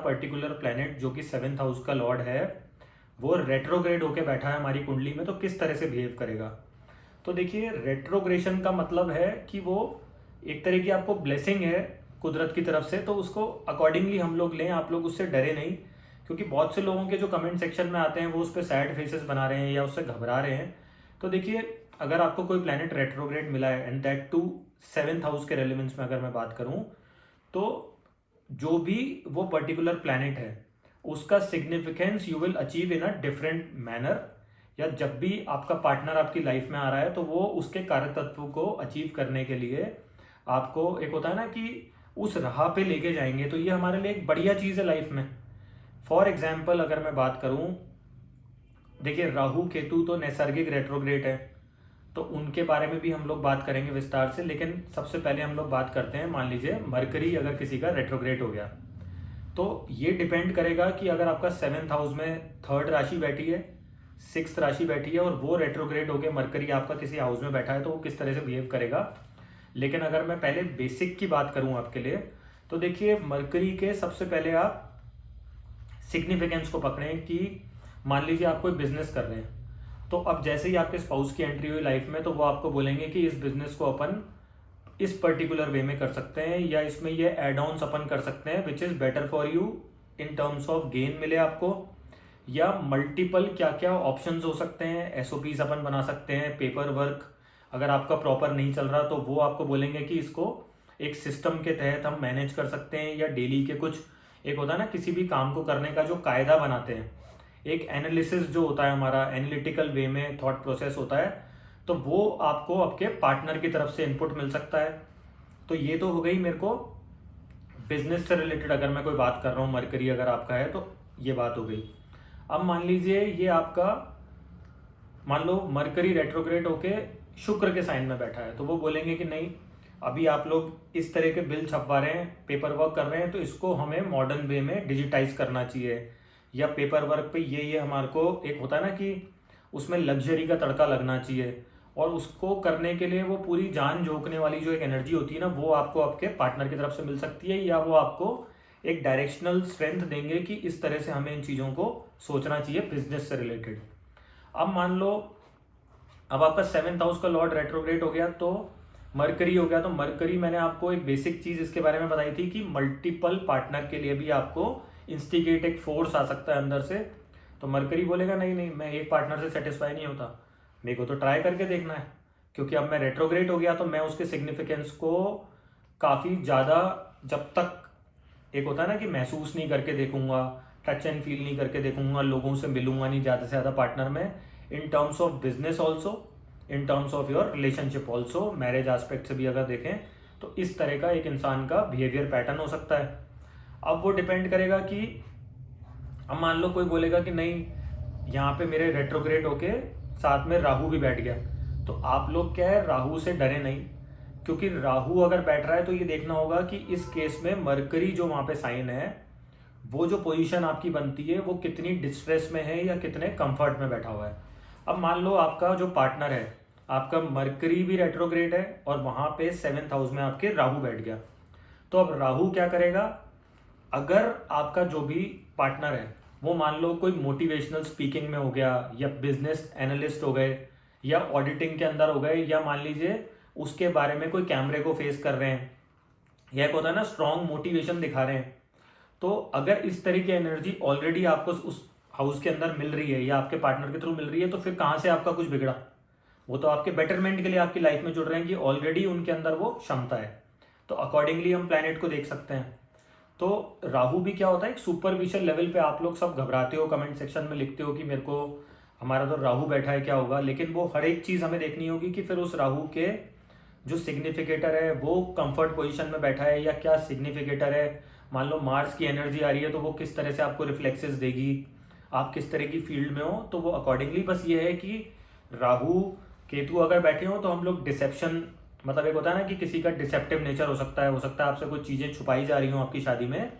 Particular planet जो कि 7th house का लॉर्ड है वो रेट्रोग्रेड होके बैठा है हमारी कुंडली में, तो किस तरह से बिहेव करेगा। तो देखिए, रेट्रोग्रेशन का मतलब है कि वो एक तरह की आपको ब्लेसिंग है कुदरत की तरफ से, तो उसको अकॉर्डिंगली हम लोग लें। आप लोग उससे डरे नहीं, क्योंकि बहुत से लोगों के जो कमेंट सेक्शन में आते हैं वो उस पर सैड फेसेस बना रहे हैं या उससे घबरा रहे हैं। तो देखिए, अगर आपको कोई प्लैनेट रेट्रोग्रेड मिला है and that too 7th house के रेलिवेंस में अगर मैं बात करूं, तो जो भी वो पर्टिकुलर प्लैनेट है उसका significance you will achieve in a different manner. या जब भी आपका पार्टनर आपकी लाइफ में आ रहा है तो वो उसके कार्य तत्व को अचीव करने के लिए आपको, एक होता है ना कि उस राह पे लेके जाएंगे, तो ये हमारे लिए एक बढ़िया चीज़ है लाइफ में। फॉर एग्जाम्पल अगर मैं बात करूं, देखिए राहु केतु तो नैसर्गिक रेट्रोग्रेड है, तो उनके बारे में भी हम लोग बात करेंगे विस्तार से। लेकिन सबसे पहले हम लोग बात करते हैं, मान लीजिए मरकरी अगर किसी का रेट्रोग्रेड हो गया, तो ये डिपेंड करेगा कि अगर आपका 7th हाउस में 3rd राशि बैठी है, 6th राशि बैठी है और वो रेट्रोग्रेड हो गया, मरकरी आपका किसी हाउस में बैठा है, तो वो किस तरह से बिहेव करेगा। लेकिन अगर मैं पहले बेसिक की बात करूं आपके लिए, तो देखिए मरकरी के सबसे पहले आप सिग्निफिकेंस को पकड़ें कि मान लीजिए आप कोई बिजनेस कर रहे हैं, तो अब जैसे ही आपके स्पाउस की एंट्री हुई लाइफ में, तो वो आपको बोलेंगे कि इस बिजनेस को अपन इस पर्टिकुलर वे में कर सकते हैं, या इसमें ये एड ऑन्स अपन कर सकते हैं which is better for you in terms of gain मिले आपको। या मल्टीपल क्या क्या ऑप्शंस हो सकते हैं, एसओपीज अपन बना सकते हैं, पेपर वर्क अगर आपका प्रॉपर नहीं चल रहा तो वो आपको बोलेंगे कि इसको एक सिस्टम के तहत हम मैनेज कर सकते हैं। या डेली के कुछ, एक होता है ना किसी भी काम को करने का जो कायदा बनाते हैं, एक एनालिसिस जो होता है हमारा एनालिटिकल वे में थॉट प्रोसेस होता है, तो वो आपको आपके पार्टनर की तरफ से इनपुट मिल सकता है। तो ये तो हो गई मेरे को बिजनेस से रिलेटेड, अगर मैं कोई बात कर रहा हूँ मरकरी अगर आपका है तो ये बात हो गई। अब मान लीजिए ये आपका, मान लो मरकरी रेट्रोग्रेड होके शुक्र के साइन में बैठा है, तो वो बोलेंगे कि नहीं, अभी आप लोग इस तरह के बिल छपवा रहे हैं, पेपर वर्क कर रहे हैं, तो इसको हमें मॉडर्न वे में डिजिटाइज करना चाहिए। या पेपर वर्क पे ये हमारे को एक होता है ना कि उसमें लग्जरी का तड़का लगना चाहिए, और उसको करने के लिए वो पूरी जान झोंकने वाली जो एक एनर्जी होती है ना, वो आपको आपके पार्टनर की तरफ से मिल सकती है। या वो आपको एक डायरेक्शनल स्ट्रेंथ देंगे कि इस तरह से हमें इन चीज़ों को सोचना चाहिए बिजनेस से रिलेटेड। अब मान लो अब आपका 7th हाउस का लॉर्ड रेट्रोग्रेड हो गया, तो मरकरी हो गया। तो मरकरी मैंने आपको एक बेसिक चीज इसके बारे में बताई थी कि मल्टीपल पार्टनर के लिए भी आपको इंस्टिगेट एक फोर्स आ सकता है अंदर से। तो मरकरी बोलेगा नहीं नहीं, मैं एक पार्टनर से सेटिस्फाई नहीं होता, मेरे को तो ट्राई करके देखना है, क्योंकि अब मैं रेट्रोग्रेड हो गया तो मैं उसके सिग्निफिकेंस को काफ़ी ज़्यादा, जब तक एक होता है ना कि महसूस नहीं करके देखूंगा, टच एंड फील नहीं करके देखूंगा, लोगों से मिलूंगा नहीं ज़्यादा से ज़्यादा पार्टनर में, इन terms of business also, in terms of your relationship also, marriage aspect से भी अगर देखें, तो इस तरह का एक इंसान का बिहेवियर पैटर्न हो सकता है। अब वो डिपेंड करेगा कि अब मान लो कोई बोलेगा कि नहीं, यहाँ पे मेरे रेट्रोग्रेड होके साथ में राहु भी बैठ गया, तो आप लोग क्या है, राहु से डरे नहीं, क्योंकि राहु अगर बैठ रहा है तो ये देखना होगा कि इस केस में मरकरी जो वहाँ पे साइन है, वो जो पोजीशन आपकी बनती है वो कितनी डिस्ट्रेस में है या कितने कंफर्ट में बैठा हुआ है। अब मान लो आपका जो पार्टनर है, आपका मरकरी भी रेट्रोग्रेड है और वहाँ पे 7th हाउस में आपके राहु बैठ गया, तो अब राहु क्या करेगा, अगर आपका जो भी पार्टनर है वो मान लो कोई मोटिवेशनल स्पीकिंग में हो गया, या बिजनेस एनालिस्ट हो गए, या ऑडिटिंग के अंदर हो गए, या मान लीजिए उसके बारे में कोई कैमरे को फेस कर रहे हैं, या एक होता है ना स्ट्रॉन्ग मोटिवेशन दिखा रहे हैं, तो अगर इस तरह की एनर्जी ऑलरेडी आपको उस हाउस के अंदर मिल रही है या आपके पार्टनर के थ्रू मिल रही है, तो फिर कहाँ से आपका कुछ बिगड़ा। वो तो आपके बेटरमेंट के लिए आपकी लाइफ में जुड़ रहे हैं कि ऑलरेडी उनके अंदर वो क्षमता है। तो अकॉर्डिंगली हम प्लैनेट को देख सकते हैं। तो राहु भी क्या होता है, एक सुपरविशन लेवल पे आप लोग सब घबराते हो, कमेंट सेक्शन में लिखते हो कि मेरे को हमारा तो राहु बैठा है क्या होगा, लेकिन वो हर एक चीज़ हमें देखनी होगी कि फिर उस राहु के जो सिग्निफिकेटर है वो कंफर्ट पोजीशन में बैठा है या क्या सिग्निफिकेटर है। मान लो मार्स की एनर्जी आ रही है तो वो किस तरह से आपको रिफ्लेक्सेस देगी, आप किस तरह की फील्ड में हो, तो वो अकॉर्डिंगली। बस ये है कि राहु केतु अगर बैठे हो तो हम लोग डिसेप्शन, मतलब एक होता है ना कि किसी का डिसेप्टिव नेचर हो सकता है आपसे कुछ चीज़ें छुपाई जा रही हो आपकी शादी में,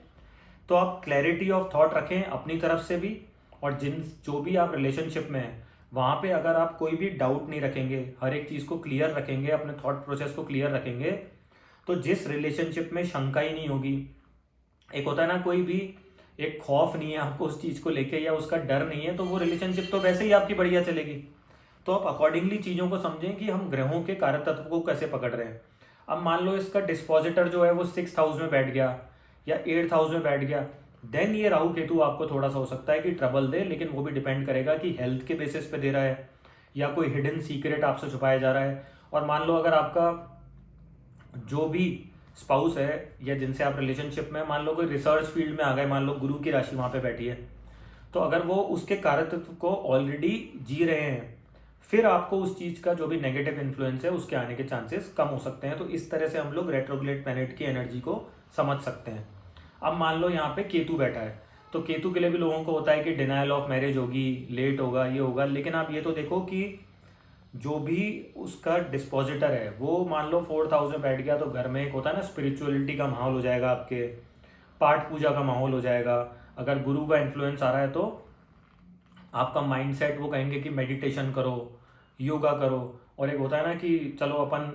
तो आप क्लैरिटी ऑफ थॉट रखें अपनी तरफ से भी, और जिन जो भी आप रिलेशनशिप में हैं वहाँ पे अगर आप कोई भी डाउट नहीं रखेंगे, हर एक चीज़ को क्लियर रखेंगे, अपने थॉट प्रोसेस को क्लियर रखेंगे, तो जिस रिलेशनशिप में शंका ही नहीं होगी, एक होता है ना कोई भी एक खौफ नहीं है आपको उस चीज़ को लेके या उसका डर नहीं है, तो वो रिलेशनशिप तो वैसे ही आपकी बढ़िया चलेगी। तो आप अकॉर्डिंगली चीज़ों को समझें कि हम ग्रहों के कारक तत्व को कैसे पकड़ रहे हैं। अब मान लो इसका डिस्पोजिटर जो है वो 6th हाउस में बैठ गया या 8th हाउस में बैठ गया, देन ये राहु केतु आपको थोड़ा सा हो सकता है कि ट्रबल दे, लेकिन वो भी डिपेंड करेगा कि हेल्थ के बेसिस पे दे रहा है या कोई हिडन सीक्रेट आपसे छुपाया जा रहा है। और मान लो अगर आपका जो भी स्पाउस है या जिनसे आप रिलेशनशिप में, मान लो कोई रिसर्च फील्ड में आ गए, मान लो गुरु की राशि वहां पे बैठी है, तो अगर वो उसके कारकत्व को ऑलरेडी जी रहे हैं, फिर आपको उस चीज का जो भी नेगेटिव इन्फ्लुएंस है उसके आने के चांसेस कम हो सकते हैं। तो इस तरह से हम लोग रेट्रोग्रेड प्लैनेट की एनर्जी को समझ सकते हैं। अब मान लो यहाँ पे केतु बैठा है, तो केतु के लिए भी लोगों को होता है कि डिनायल ऑफ मैरिज होगी, लेट होगा, ये होगा, लेकिन आप ये तो देखो कि जो भी उसका डिस्पोजिटर है वो मान लो 4th हाउस में बैठ गया, तो घर में एक होता है ना स्पिरिचुअलिटी का माहौल हो जाएगा, आपके पाठ पूजा का माहौल हो जाएगा। अगर गुरु का इन्फ्लुएंस आ रहा है तो आपका माइंडसेट वो कहेंगे कि मेडिटेशन करो, योगा करो। और एक होता है ना कि चलो अपन,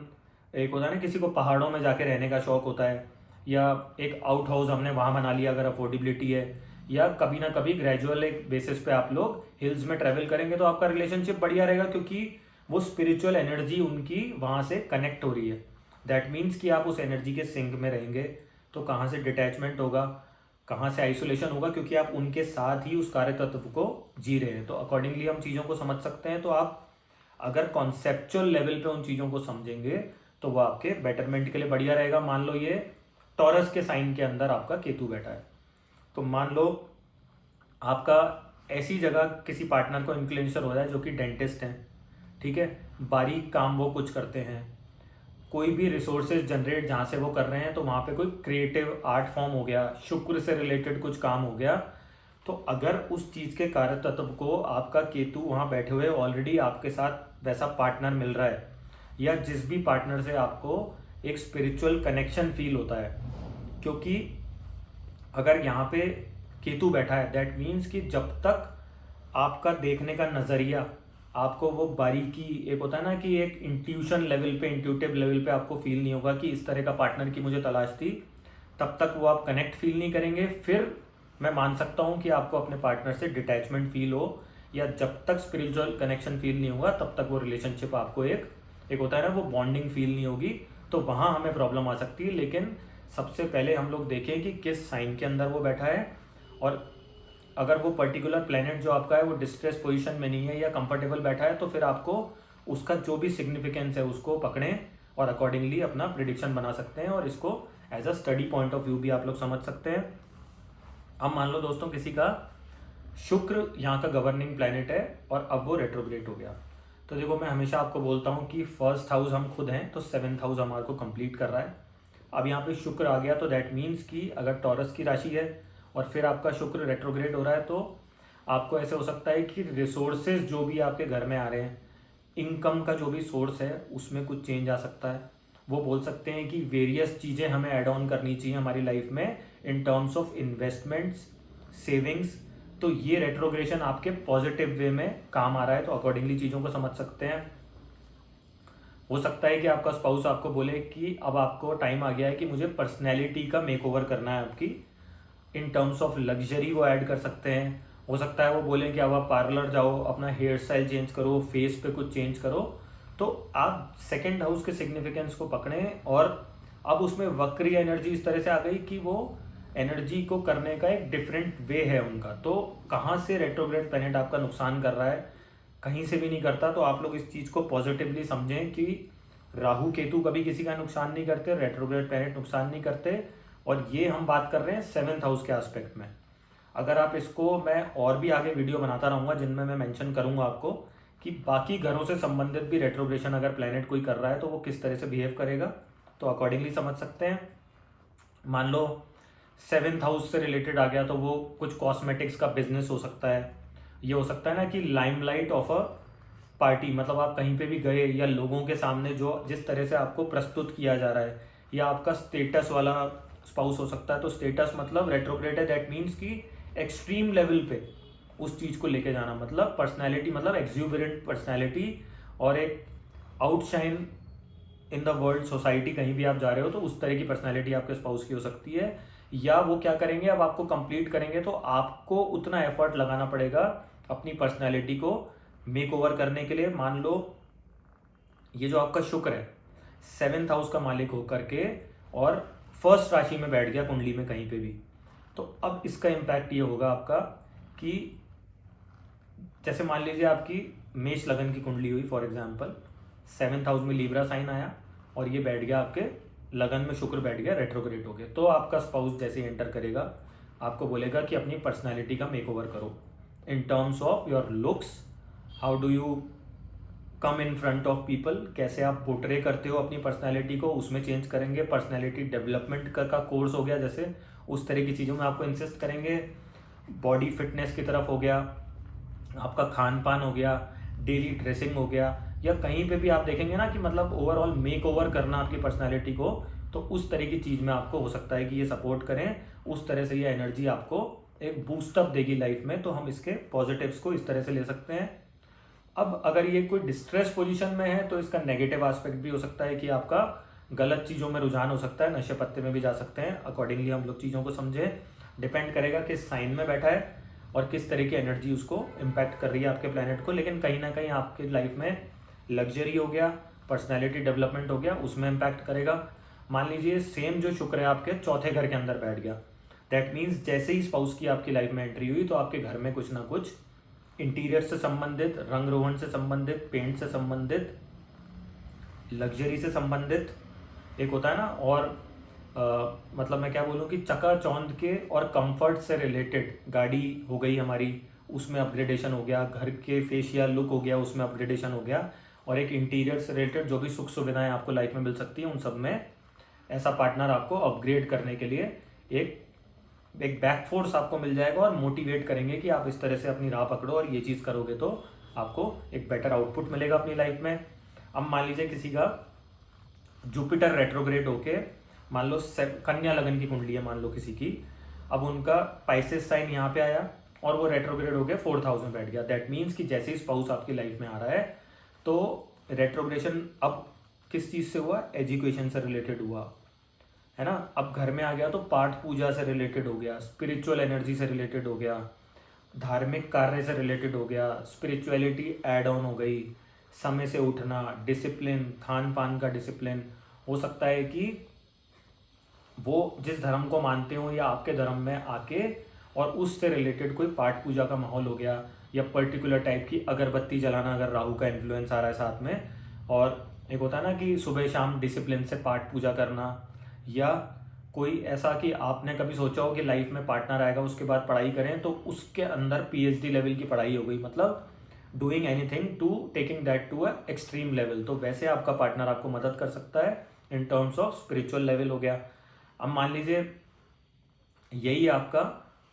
एक होता है ना किसी को पहाड़ों में जाके रहने का शौक होता है, या एक आउट हाउस हमने वहाँ बना लिया अगर अफोर्डेबिलिटी है, या कभी ना कभी ग्रेजुअल एक बेसिस पे आप लोग हिल्स में ट्रैवल करेंगे, तो आपका रिलेशनशिप बढ़िया रहेगा क्योंकि वो स्पिरिचुअल एनर्जी उनकी वहाँ से कनेक्ट हो रही है। दैट मीन्स कि आप उस एनर्जी के सिंक में रहेंगे, तो कहाँ से डिटैचमेंट होगा, कहाँ से आइसोलेशन होगा, क्योंकि आप उनके साथ ही उस कार्य तत्व को जी रहे हैं। तो अकॉर्डिंगली हम चीज़ों को समझ सकते हैं। तो आप अगर कॉन्सेप्चुअल लेवल पे उन चीज़ों को समझेंगे तो वो आपके बेटरमेंट के लिए बढ़िया रहेगा। मान लो ये टॉरस के साइन के अंदर आपका केतु बैठा है, तो मान लो आपका ऐसी जगह किसी पार्टनर को इंक्लिनेशन हो जाए जो कि डेंटिस्ट हैं, ठीक है, बारीक काम वो कुछ करते हैं, कोई भी रिसोर्सेज जनरेट जहाँ से वो कर रहे हैं, तो वहाँ पे कोई क्रिएटिव आर्ट फॉर्म हो गया, शुक्र से रिलेटेड कुछ काम हो गया, तो अगर उस चीज़ के कार्य तत्व को आपका केतु वहाँ बैठे हुए ऑलरेडी आपके साथ वैसा पार्टनर मिल रहा है, या जिस भी पार्टनर से आपको एक स्पिरिचुअल कनेक्शन फील होता है, क्योंकि अगर यहाँ पे केतु बैठा है दैट मीन्स कि जब तक आपका देखने का नज़रिया, आपको वो बारीकी, एक होता है ना कि एक इंट्यूशन लेवल पे, इंट्यूटिव लेवल पे आपको फील नहीं होगा कि इस तरह का पार्टनर की मुझे तलाश थी, तब तक वो आप कनेक्ट फील नहीं करेंगे। फिर मैं मान सकता हूँ कि आपको अपने पार्टनर से डिटैचमेंट फील हो, या जब तक स्पिरिचुअल कनेक्शन फील नहीं होगा तब तक वो रिलेशनशिप आपको एक होता है ना वो बॉन्डिंग फील नहीं होगी, तो वहाँ हमें प्रॉब्लम आ सकती है। लेकिन सबसे पहले हम लोग देखें कि किस साइन के अंदर वो बैठा है, और अगर वो पर्टिकुलर प्लेनेट जो आपका है वो डिस्ट्रेस पोजीशन में नहीं है या कंफर्टेबल बैठा है, तो फिर आपको उसका जो भी सिग्निफिकेंस है उसको पकड़ें और अकॉर्डिंगली अपना प्रिडिक्शन बना सकते हैं, और इसको as a study point of view भी आप लोग समझ सकते हैं। अब मान लो दोस्तों किसी का शुक्र यहाँ का गवर्निंग प्लेनेट है और अब वो रेट्रोग्रेड हो गया, तो देखो मैं हमेशा आपको बोलता हूँ कि 1st हाउस हम खुद हैं, तो 7th हाउस हमारे को कंप्लीट कर रहा है। अब यहाँ पे शुक्र आ गया, तो दैट मीन्स कि अगर टॉरस की राशि है और फिर आपका शुक्र रेट्रोग्रेड हो रहा है, तो आपको ऐसे हो सकता है कि रिसोर्सेज जो भी आपके घर में आ रहे हैं, इनकम का जो भी सोर्स है उसमें कुछ चेंज आ सकता है। वो बोल सकते हैं कि वेरियस चीज़ें हमें ऐड ऑन करनी चाहिए हमारी लाइफ में इन टर्म्स ऑफ इन्वेस्टमेंट्स, सेविंग्स। तो ये रेट्रोग्रेशन आपके पॉजिटिव वे में काम आ रहा है, तो अकॉर्डिंगली चीज़ों को समझ सकते हैं। हो सकता है कि आपका स्पाउस आपको बोले कि अब आपको टाइम आ गया है कि मुझे पर्सनैलिटी का मेकओवर करना है आपकी, इन टर्म्स ऑफ लग्जरी वो ऐड कर सकते हैं। हो सकता है वो बोलें कि अब आप पार्लर जाओ, अपना हेयर स्टाइल चेंज करो, फेस पे कुछ चेंज करो। तो आप 2nd हाउस के सिग्निफिकेंस को पकड़ें, और अब उसमें वक्री एनर्जी इस तरह से आ गई कि वो एनर्जी को करने का एक डिफरेंट वे है उनका। तो कहाँ से रेट्रोग्रेड प्लैनेट आपका नुकसान कर रहा है, कहीं से भी नहीं करता। तो आप लोग इस चीज़ को पॉजिटिवली समझें कि राहु केतु कभी किसी का नुकसान नहीं करते, रेट्रोग्रेड प्लैनेट नुकसान नहीं करते। और ये हम बात कर रहे हैं 7th हाउस के एस्पेक्ट में। अगर आप इसको, मैं और भी आगे वीडियो बनाता रहूँगा जिनमें मैं मेंशन करूँगा आपको कि बाकी घरों से संबंधित भी रेट्रोग्रेशन अगर प्लैनेट कोई कर रहा है तो वो किस तरह से बिहेव करेगा, तो अकॉर्डिंगली समझ सकते हैं। मान लो 7th हाउस से रिलेटेड आ गया, तो वो कुछ कॉस्मेटिक्स का बिजनेस हो सकता है। ये हो सकता है ना कि लाइमलाइट ऑफ अ पार्टी, मतलब आप कहीं पे भी गए या लोगों के सामने जो जिस तरह से आपको प्रस्तुत किया जा रहा है, या आपका स्टेटस वाला स्पाउस हो सकता है। तो स्टेटस मतलब रेट्रोग्रेड है, दैट मीन्स कि एक्सट्रीम लेवल पे उस चीज़ को लेके जाना, मतलब पर्सनैलिटी, मतलब एक्सूबरेंट पर्सनैलिटी, और एक outshine in the world society, कहीं भी आप जा रहे हो तो उस तरह की पर्सनैलिटी आपके स्पाउस की हो सकती है। या वो क्या करेंगे, अब आपको कंप्लीट करेंगे तो आपको उतना एफर्ट लगाना पड़ेगा अपनी पर्सनैलिटी को मेक ओवर करने के लिए। मान लो ये जो आपका शुक्र है 7th हाउस का मालिक होकर के और फर्स्ट राशि में बैठ गया कुंडली में कहीं पे भी, तो अब इसका इम्पैक्ट ये होगा आपका कि जैसे मान लीजिए आपकी मेष लगन की कुंडली हुई फॉर एग्जांपल, 7th हाउस में लीब्रा साइन आया और ये बैठ गया आपके लगन में, शुक्र बैठ गया, रेट्रोग्रेड हो गया, तो आपका स्पाउस जैसे एंटर करेगा आपको बोलेगा कि अपनी पर्सनैलिटी का मेक ओवर करो इन terms of your looks, how do you come in front of people, कैसे आप पोर्ट्रे करते हो अपनी पर्सनैलिटी को, उसमें चेंज करेंगे। पर्सनैलिटी डेवलपमेंट का कोर्स हो गया जैसे, उस तरह की चीज़ों में आपको इंसिस्ट करेंगे। बॉडी फिटनेस की तरफ हो गया, आपका खान पान हो गया, डेली ड्रेसिंग हो गया, या कहीं पे भी आप देखेंगे ना कि मतलब ओवरऑल मेक ओवर करना आपकी पर्सनैलिटी को, तो उस तरह की चीज़ में आपको हो सकता है कि ये सपोर्ट करें। उस तरह से ये एनर्जी आपको एक बूस्टअप देगी लाइफ में, तो हम इसके पॉजिटिव्स को इस तरह से ले सकते हैं। अब अगर ये कोई डिस्ट्रेस पोजीशन में है तो इसका नेगेटिव एस्पेक्ट भी हो सकता है कि आपका गलत चीज़ों में रुझान हो सकता है, नशे पत्ते में भी जा सकते हैं। अकॉर्डिंगली हम लोग चीज़ों को समझें, डिपेंड करेगा किस साइन में बैठा है और किस तरह की एनर्जी उसको इम्पैक्ट कर रही है आपके प्लेनेट को। लेकिन कहीं ना कहीं आपकी लाइफ में लग्जरी हो गया, पर्सनैलिटी डेवलपमेंट हो गया, उसमें इम्पैक्ट करेगा। मान लीजिए सेम जो शुक्र है आपके चौथे घर के अंदर बैठ गया, दैट मीन्स जैसे ही स्पाउस की आपकी लाइफ में एंट्री हुई तो आपके घर में कुछ ना कुछ इंटीरियर से संबंधित, रंग रोगन से संबंधित, पेंट से संबंधित, लग्जरी से संबंधित एक होता है ना, और मतलब मैं क्या बोलूँ कि चकाचौंध के और कंफर्ट से रिलेटेड गाड़ी हो गई हमारी, उसमें अपग्रेडेशन हो गया, घर के फेशियल लुक हो गया, उसमें अपग्रेडेशन हो गया, और एक इंटीरियर से रिलेटेड जो भी सुख सुविधाएं आपको लाइफ में मिल सकती हैं उन सब में ऐसा पार्टनर आपको अपग्रेड करने के लिए एक बैक फोर्स आपको मिल जाएगा और मोटिवेट करेंगे कि आप इस तरह से अपनी राह पकड़ो और ये चीज़ करोगे तो आपको एक बेटर आउटपुट मिलेगा अपनी लाइफ में। अब मान लीजिए किसी का जुपिटर रेट्रोग्रेड होके, मान लो कन्या लगन की कुंडली है मान लो किसी की, अब उनका पाइसेस साइन यहाँ पे आया और वो रेट्रोग्रेड होके 4th हाउस में बैठ गया। दैट मीन्स कि जैसे ही स्पाउस आपकी लाइफ में आ रहा है तो रेट्रोग्रेशन अब किस चीज़ से हुआ, एजुकेशन से रिलेटेड हुआ है ना। अब घर में आ गया तो पाठ पूजा से रिलेटेड हो गया, स्पिरिचुअल एनर्जी से रिलेटेड हो गया, धार्मिक कार्य से रिलेटेड हो गया, स्पिरिचुअलिटी ऐड ऑन हो गई, समय से उठना, डिसिप्लिन, खान पान का डिसिप्लिन। हो सकता है कि वो जिस धर्म को मानते हो या आपके धर्म में आके और उससे रिलेटेड कोई पाठ पूजा का माहौल हो गया, या पर्टिकुलर टाइप की अगरबत्ती जलाना अगर राहु का इन्फ्लुएंस आ रहा है साथ में, और एक होता है ना कि सुबह शाम डिसिप्लिन से पाठ पूजा करना, या कोई ऐसा कि आपने कभी सोचा हो कि लाइफ में पार्टनर आएगा उसके बाद पढ़ाई करें, तो उसके अंदर पीएचडी लेवल की पढ़ाई हो गई, मतलब doing anything to taking that to a extreme level. तो वैसे आपका पार्टनर आपको मदद कर सकता है in terms of spiritual level हो गया। अब मान लीजिए यही आपका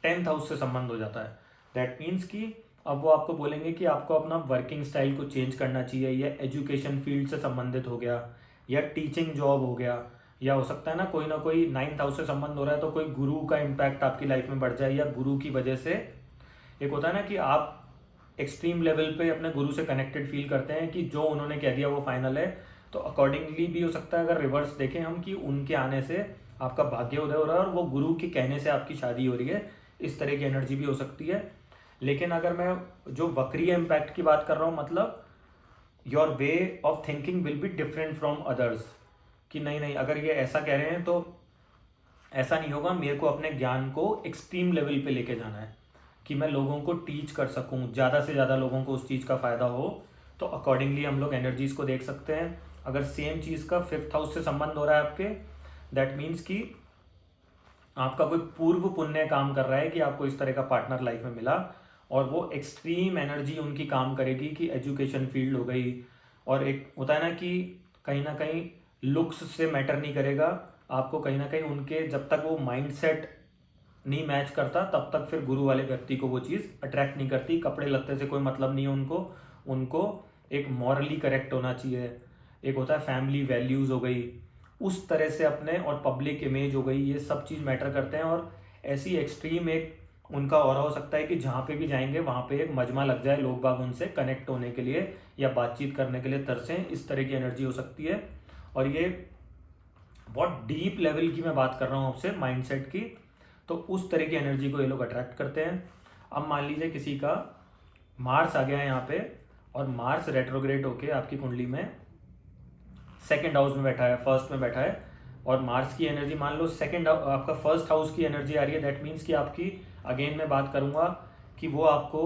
10th हाउस से संबंध हो जाता है, दैट मीन्स कि अब वो आपको बोलेंगे कि आपको अपना वर्किंग स्टाइल को चेंज करना चाहिए, या एजुकेशन फील्ड से संबंधित हो गया, या टीचिंग जॉब हो गया, या हो सकता है ना कोई 9th हाउस से संबंध हो रहा है तो कोई गुरु का इम्पैक्ट आपकी लाइफ में बढ़ जाए, या गुरु की वजह से एक होता है ना कि आप एक्सट्रीम लेवल पे अपने गुरु से कनेक्टेड फील करते हैं कि जो उन्होंने कह दिया वो फाइनल है। तो अकॉर्डिंगली भी हो सकता है अगर रिवर्स देखें हम कि उनके आने से आपका भाग्य उदय हो रहा है और वो गुरु के कहने से आपकी शादी हो रही है, इस तरह की एनर्जी भी हो सकती है। लेकिन अगर मैं जो वक्रीय इम्पैक्ट की बात कर रहा हूँ, मतलब your way of thinking will be different from others, कि नहीं अगर ये ऐसा कह रहे हैं तो ऐसा नहीं होगा, मेरे को अपने ज्ञान को एक्सट्रीम लेवल पे लेके जाना है कि मैं लोगों को टीच कर सकूं, ज़्यादा से ज़्यादा लोगों को उस चीज़ का फ़ायदा हो। तो अकॉर्डिंगली हम लोग एनर्जीज़ को देख सकते हैं। अगर सेम चीज़ का 5th हाउस से संबंध हो रहा है आपके, दैट मीन्स कि आपका कोई पूर्व पुण्य काम कर रहा है कि आपको इस तरह का पार्टनर लाइफ में मिला, और वो एक्सट्रीम एनर्जी उनकी काम करेगी कि एजुकेशन फील्ड हो गई, और एक होता है ना कहीं लुक्स से मैटर नहीं करेगा आपको, कहीं ना कहीं उनके जब तक वो माइंडसेट नहीं मैच करता तब तक फिर गुरु वाले व्यक्ति को वो चीज़ अट्रैक्ट नहीं करती। कपड़े लत्ते से कोई मतलब नहीं है उनको एक मॉरली करेक्ट होना चाहिए, एक होता है फैमिली वैल्यूज़ हो गई, उस तरह से अपने, और पब्लिक इमेज हो गई, ये सब चीज़ मैटर करते हैं। और ऐसी एक्सट्रीम एक उनका ऑरा हो सकता है कि जहाँ पे भी जाएंगे वहाँ पे एक मजमा लग जाए, लोग बाग उनसे कनेक्ट होने के लिए या बातचीत करने के लिए तरसें, इस तरह की एनर्जी हो सकती है। और ये बहुत डीप लेवल की मैं बात कर रहा हूँ आपसे माइंडसेट की, तो उस तरह की एनर्जी को ये लोग अट्रैक्ट करते हैं। अब मान लीजिए किसी का मार्स आ गया है यहाँ पे, और मार्स रेट्रोग्रेड होके आपकी कुंडली में सेकंड हाउस में बैठा है, फर्स्ट में बैठा है, और मार्स की एनर्जी मान लो सेकंड आपका फर्स्ट हाउस की एनर्जी आ रही है। दैट मीन्स कि आपकी, अगेन मैं बात करूंगा कि वो आपको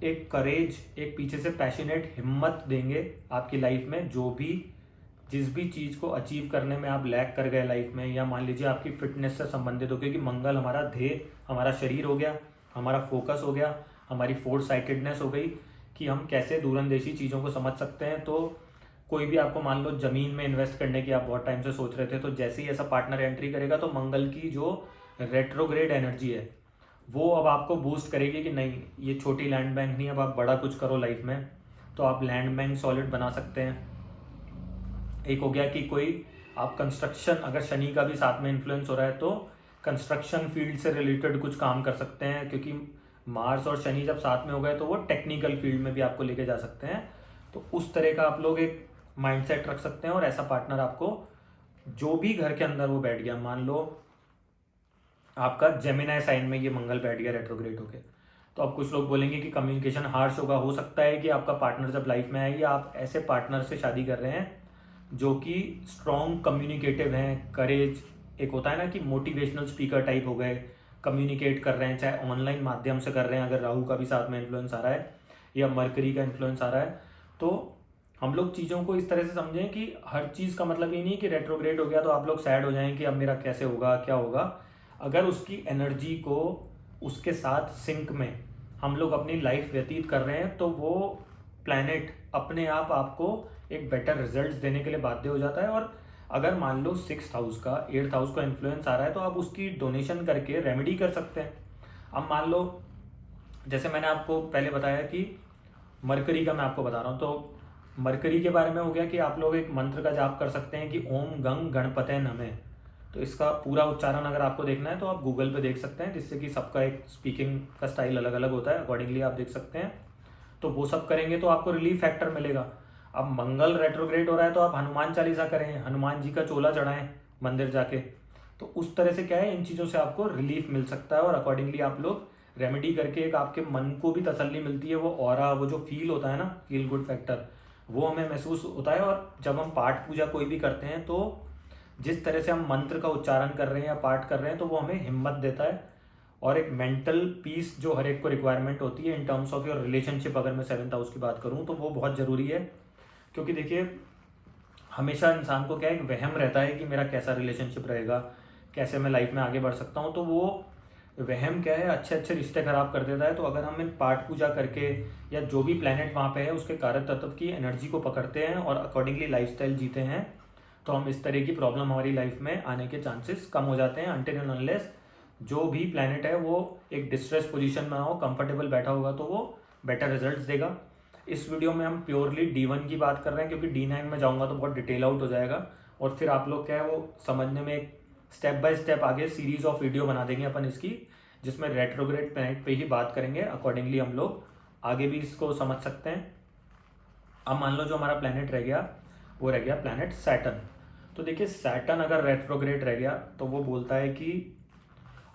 एक करेज, एक पीछे से पैशनेट हिम्मत देंगे आपकी लाइफ में। जो भी जिस भी चीज़ को अचीव करने में आप लैग कर गए लाइफ में, या मान लीजिए आपकी फिटनेस से संबंधित हो, क्योंकि मंगल हमारा ध्येय, हमारा शरीर हो गया, हमारा फोकस हो गया, हमारी फोर साइटेडनेस हो गई कि हम कैसे दूरंदेशी चीज़ों को समझ सकते हैं। तो कोई भी आपको मान लो ज़मीन में इन्वेस्ट करने की आप बहुत टाइम से सोच रहे थे, तो जैसे ही ऐसा पार्टनर एंट्री करेगा तो मंगल की जो रेट्रोग्रेड एनर्जी है वो अब आपको बूस्ट करेगी कि नहीं, ये छोटी लैंड बैंक नहीं, अब आप बड़ा कुछ करो लाइफ में। तो आप लैंड बैंक सॉलिड बना सकते हैं। एक हो गया कि कोई आप कंस्ट्रक्शन, अगर शनि का भी साथ में इन्फ्लुएंस हो रहा है तो कंस्ट्रक्शन फील्ड से रिलेटेड कुछ काम कर सकते हैं, क्योंकि मार्स और शनि जब साथ में हो गए तो वो टेक्निकल फील्ड में भी आपको लेके जा सकते हैं। तो उस तरह का आप लोग एक माइंडसेट रख सकते हैं, और ऐसा पार्टनर आपको जो भी घर के अंदर वो बैठ गया, मान लो आपका जेमिनी साइन में ये मंगल बैठ गया रेट्रोग्रेड होके, तो अब कुछ लोग बोलेंगे कि कम्युनिकेशन हार्श होगा। हो सकता है कि आपका पार्टनर जब लाइफ में आए, या आप ऐसे पार्टनर से शादी कर रहे हैं जो कि स्ट्रॉन्ग कम्युनिकेटिव हैं, करेज, एक होता है ना कि मोटिवेशनल स्पीकर टाइप हो गए, कम्युनिकेट कर रहे हैं, चाहे ऑनलाइन माध्यम से कर रहे हैं, अगर राहु का भी साथ में इन्फ्लुएंस आ रहा है या मरकरी का इन्फ्लुएंस आ रहा है। तो हम लोग चीज़ों को इस तरह से समझें कि हर चीज़ का मतलब ये नहीं कि रेट्रोग्रेड हो गया तो आप लोग सैड हो जाएं कि अब मेरा कैसे होगा, क्या होगा। अगर उसकी एनर्जी को उसके साथ सिंक में हम लोग अपनी लाइफ व्यतीत कर रहे हैं, तो वो प्लैनेट अपने आप आपको एक बेटर रिजल्ट्स देने के लिए बाध्य हो जाता है। और अगर मान लो 6th हाउस का 8th हाउस का इन्फ्लुएंस आ रहा है, तो आप उसकी डोनेशन करके रेमेडी कर सकते हैं। अब मान लो, जैसे मैंने आपको पहले बताया कि मरकरी का मैं आपको बता रहा हूँ, तो मरकरी के बारे में हो गया कि आप लोग एक मंत्र का जाप कर सकते हैं कि ओम गंग गणपते नमः। तो इसका पूरा उच्चारण अगर आपको देखना है तो आप गूगल पे देख सकते हैं, जिससे कि सबका एक स्पीकिंग का स्टाइल अलग अलग होता है, अकॉर्डिंगली आप देख सकते हैं। तो वो सब करेंगे तो आपको रिलीफ फैक्टर मिलेगा। अब मंगल रेट्रोग्रेड हो रहा है तो आप हनुमान चालीसा करें, हनुमान जी का चोला चढ़ाएं मंदिर जाके। तो उस तरह से क्या है, इन चीज़ों से आपको रिलीफ मिल सकता है, और अकॉर्डिंगली आप लोग रेमेडी करके एक आपके मन को भी तसल्ली मिलती है। वो ऑरा, वो जो फील होता है ना, फील गुड फैक्टर, वो हमें महसूस होता है। और जब हम पाठ पूजा कोई भी करते हैं तो जिस तरह से हम मंत्र का उच्चारण कर रहे हैं या पाठ कर रहे हैं, तो वो हमें हिम्मत देता है, और एक मेंटल पीस जो हर एक को रिक्वायरमेंट होती है in terms of your relationship, अगर मैं 7th हाउस की बात करूँ तो वो बहुत ज़रूरी है। क्योंकि देखिए, हमेशा इंसान को क्या एक वहम रहता है कि मेरा कैसा रिलेशनशिप रहेगा, कैसे मैं लाइफ में आगे बढ़ सकता हूँ। तो वो वहम क्या है, अच्छे अच्छे रिश्ते खराब कर देता है। तो अगर हम इन पाठ पूजा करके या जो भी प्लेनेट वहाँ पे है उसके कारक तत्व की एनर्जी को पकड़ते हैं और अकॉर्डिंगली लाइफस्टाइल जीते हैं, तो हम इस तरह की प्रॉब्लम हमारी लाइफ में आने के चांसेस कम हो जाते हैं। अनटिल एंड अनलेस जो भी प्लेनेट है वो एक डिस्ट्रेस पोजीशन में हो, कंफर्टेबल बैठा होगा, तो वो बेटर रिजल्ट्स देगा। इस वीडियो में हम प्योरली D1 की बात कर रहे हैं, क्योंकि D9 में जाऊंगा तो बहुत डिटेल आउट हो जाएगा, और फिर आप लोग क्या है वो समझने में एक स्टेप बाय स्टेप आगे सीरीज ऑफ वीडियो बना देंगे अपन इसकी, जिसमें रेट्रोग्रेड प्लैनेट पे ही बात करेंगे। अकॉर्डिंगली हम लोग आगे भी इसको समझ सकते हैं। अब मान लो जो हमारा प्लैनेट रह गया वो रह गया प्लैनेट सैटर्न। तो देखिए, सैटर्न अगर रेट्रोग्रेड रह गया तो वो बोलता है कि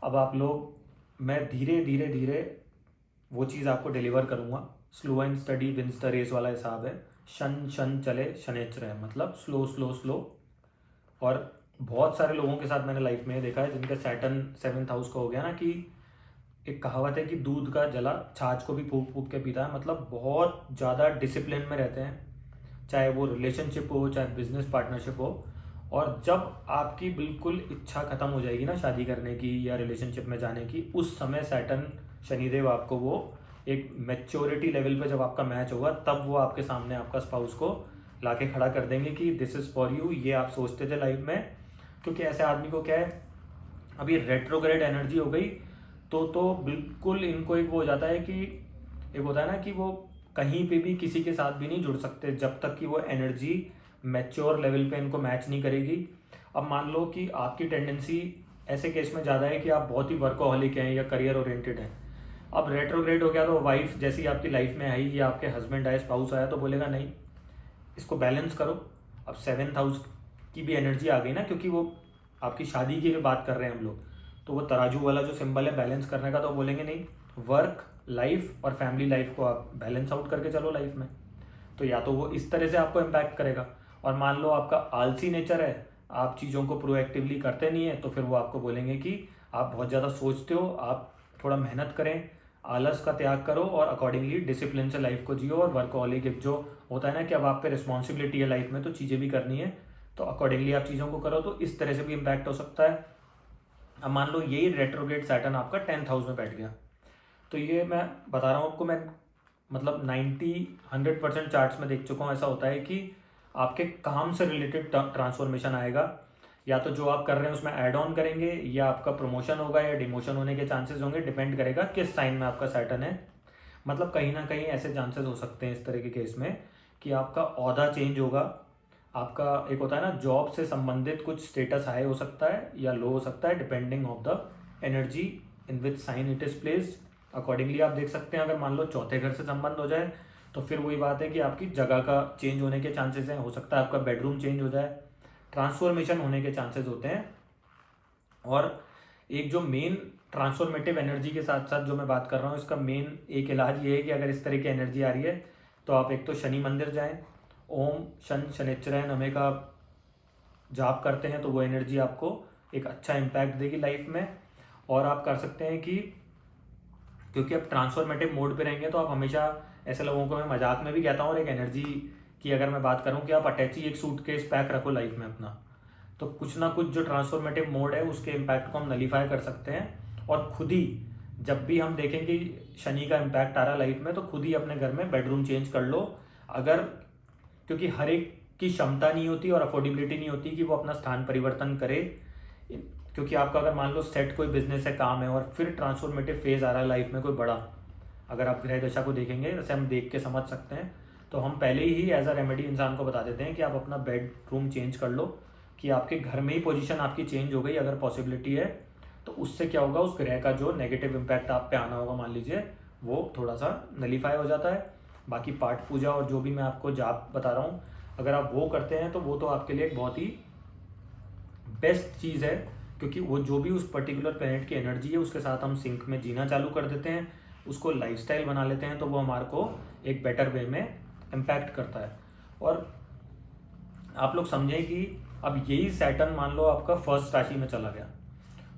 अब आप लोग, मैं धीरे धीरे धीरे वो चीज़ आपको डिलीवर करूँगा। Slow and steady wins the race वाला हिसाब है। शन शन चले शनेच रहे, मतलब स्लो स्लो स्लो। और बहुत सारे लोगों के साथ मैंने लाइफ में देखा है जिनके सैटर्न 7th हाउस का हो गया ना, कि एक कहावत है कि दूध का जला छाछ को भी फूक फूक के पीता है। मतलब बहुत ज़्यादा डिसिप्लिन में रहते हैं, चाहे वो रिलेशनशिप हो चाहे बिजनेस पार्टनरशिप हो। और जब आपकी बिल्कुल इच्छा खत्म हो जाएगी ना शादी करने की या रिलेशनशिप में जाने की, उस समय सैटर्न शनिदेव आपको वो एक मैच्योरिटी लेवल पे जब आपका मैच होगा, तब वो आपके सामने आपका स्पाउस को लाके खड़ा कर देंगे कि दिस इज़ फॉर यू, ये आप सोचते थे लाइफ में। क्योंकि ऐसे आदमी को क्या है, अभी रेट्रोग्रेड एनर्जी हो गई तो बिल्कुल इनको एक वो हो जाता है कि एक होता है ना कि वो कहीं पे भी किसी के साथ भी नहीं जुड़ सकते जब तक कि वो एनर्जी मैच्योर लेवल पे इनको मैच नहीं करेगी। अब मान लो कि आपकी टेंडेंसी ऐसे केस में ज़्यादा है कि आप बहुत ही वर्कोहॉलिक हैं या करियर ओरिएंटेड हैं। अब रेट्रोग्रेड हो गया तो वाइफ जैसी आपकी लाइफ में आई या आपके हस्बैंड आए, स्पाउस आया, तो बोलेगा नहीं, इसको बैलेंस करो। अब 7th हाउस की भी एनर्जी आ गई ना, क्योंकि वो आपकी शादी की बात कर रहे हैं हम लोग, तो वो तराजू वाला जो सिंबल है बैलेंस करने का, तो बोलेंगे नहीं, वर्क लाइफ और फैमिली लाइफ को आप बैलेंस आउट करके चलो लाइफ में। तो या तो वो इस तरह से आपको इम्पैक्ट करेगा। और मान लो आपका आलसी नेचर है, आप चीज़ों को प्रोएक्टिवली करते नहीं है, तो फिर वो आपको बोलेंगे कि आप बहुत ज़्यादा सोचते हो, आप थोड़ा मेहनत करें, आलस का त्याग करो और अकॉर्डिंगली डिसिप्लिन से लाइफ को जियो। और वर्कहॉलिक जो होता है ना कि अब आप पे रिस्पॉन्सिबिलिटी है लाइफ में, तो चीज़ें भी करनी है, तो अकॉर्डिंगली आप चीज़ों को करो। तो इस तरह से भी इम्पैक्ट हो सकता है। अब मान लो यही रेट्रोग्रेड सैटर्न आपका 10th हाउस में बैठ गया, तो ये मैं बता रहा हूँ आपको, मैं मतलब 90-100% चार्ट्स में देख चुका हूँ। ऐसा होता है कि आपके काम से रिलेटेड ट्रांसफॉर्मेशन आएगा, या तो जो आप कर रहे हैं उसमें ऐड ऑन करेंगे, या आपका प्रमोशन होगा या डिमोशन होने के चांसेस होंगे, डिपेंड करेगा किस साइन में आपका सैटर्न है। मतलब कहीं ना कहीं ऐसे चांसेस हो सकते हैं इस तरह के केस में कि आपका ओहदा चेंज होगा, आपका एक होता है ना जॉब से संबंधित कुछ स्टेटस हाई हो सकता है या लो हो सकता है, depending of the energy in which sign it is placed. Accordingly आप देख सकते हैं। अगर मान लो चौथे घर से संबंध हो जाए तो फिर वही बात है कि आपकी जगह का चेंज होने के चांसेस हैं, हो सकता है आपका बेडरूम चेंज हो जाए, ट्रांसफॉर्मेशन होने के चांसेस होते हैं। और एक जो मेन ट्रांसफॉर्मेटिव एनर्जी के साथ साथ जो मैं बात कर रहा हूँ, इसका मेन एक इलाज ये है कि अगर इस तरह की एनर्जी आ रही है तो आप एक तो शनि मंदिर जाएं, ओम शन शनिश्चराय नमः का जाप करते हैं, तो वो एनर्जी आपको एक अच्छा इम्पैक्ट देगी लाइफ में। और आप कर सकते हैं कि क्योंकि आप ट्रांसफॉर्मेटिव मोड पे रहेंगे तो आप हमेशा, ऐसे लोगों को मैं मजाक में भी कहता हूँ, और एक एनर्जी की अगर मैं बात करूँ कि आप अटैची एक सूटकेस पैक रखो लाइफ में अपना, तो कुछ ना कुछ जो ट्रांसफॉर्मेटिव मोड है उसके इम्पैक्ट को हम नलीफाई कर सकते हैं। और खुद ही जब भी हम देखें कि शनि का इम्पैक्ट आ रहा है लाइफ में, तो खुद ही अपने घर में बेडरूम चेंज कर लो। अगर, क्योंकि हर एक की क्षमता नहीं होती और अफोर्डेबिलिटी नहीं होती कि वो अपना स्थान परिवर्तन करे, क्योंकि आपका अगर मान लो सेट कोई बिजनेस है, काम है, और फिर ट्रांसफॉर्मेटिव फेज आ रहा है लाइफ में कोई बड़ा, अगर आप ग्रह दशा को देखेंगे, जैसे हम देख के समझ सकते हैं, तो हम पहले ही एज अ रेमेडी इंसान को बता देते हैं कि आप अपना बेडरूम चेंज कर लो, कि आपके घर में ही पोजीशन आपकी चेंज हो गई अगर पॉसिबिलिटी है, तो उससे क्या होगा, उस ग्रह का जो नेगेटिव इम्पैक्ट आप पे आना होगा मान लीजिए, वो थोड़ा सा नलीफाई हो जाता है। बाकी पाठ पूजा और जो भी मैं आपको जाप बता रहा हूँ, अगर आप वो करते हैं तो वो तो आपके लिए एक बहुत ही बेस्ट चीज़ है, क्योंकि वो जो भी उस पर्टिकुलर प्लेनेट की एनर्जी है उसके साथ हम सिंक में जीना चालू कर देते हैं, उसको लाइफस्टाइल बना लेते हैं, तो वो हमारे को एक बेटर वे में इम्पैक्ट करता है। और आप लोग समझें कि अब यही सैटर्न मान लो आपका फर्स्ट राशि में चला गया,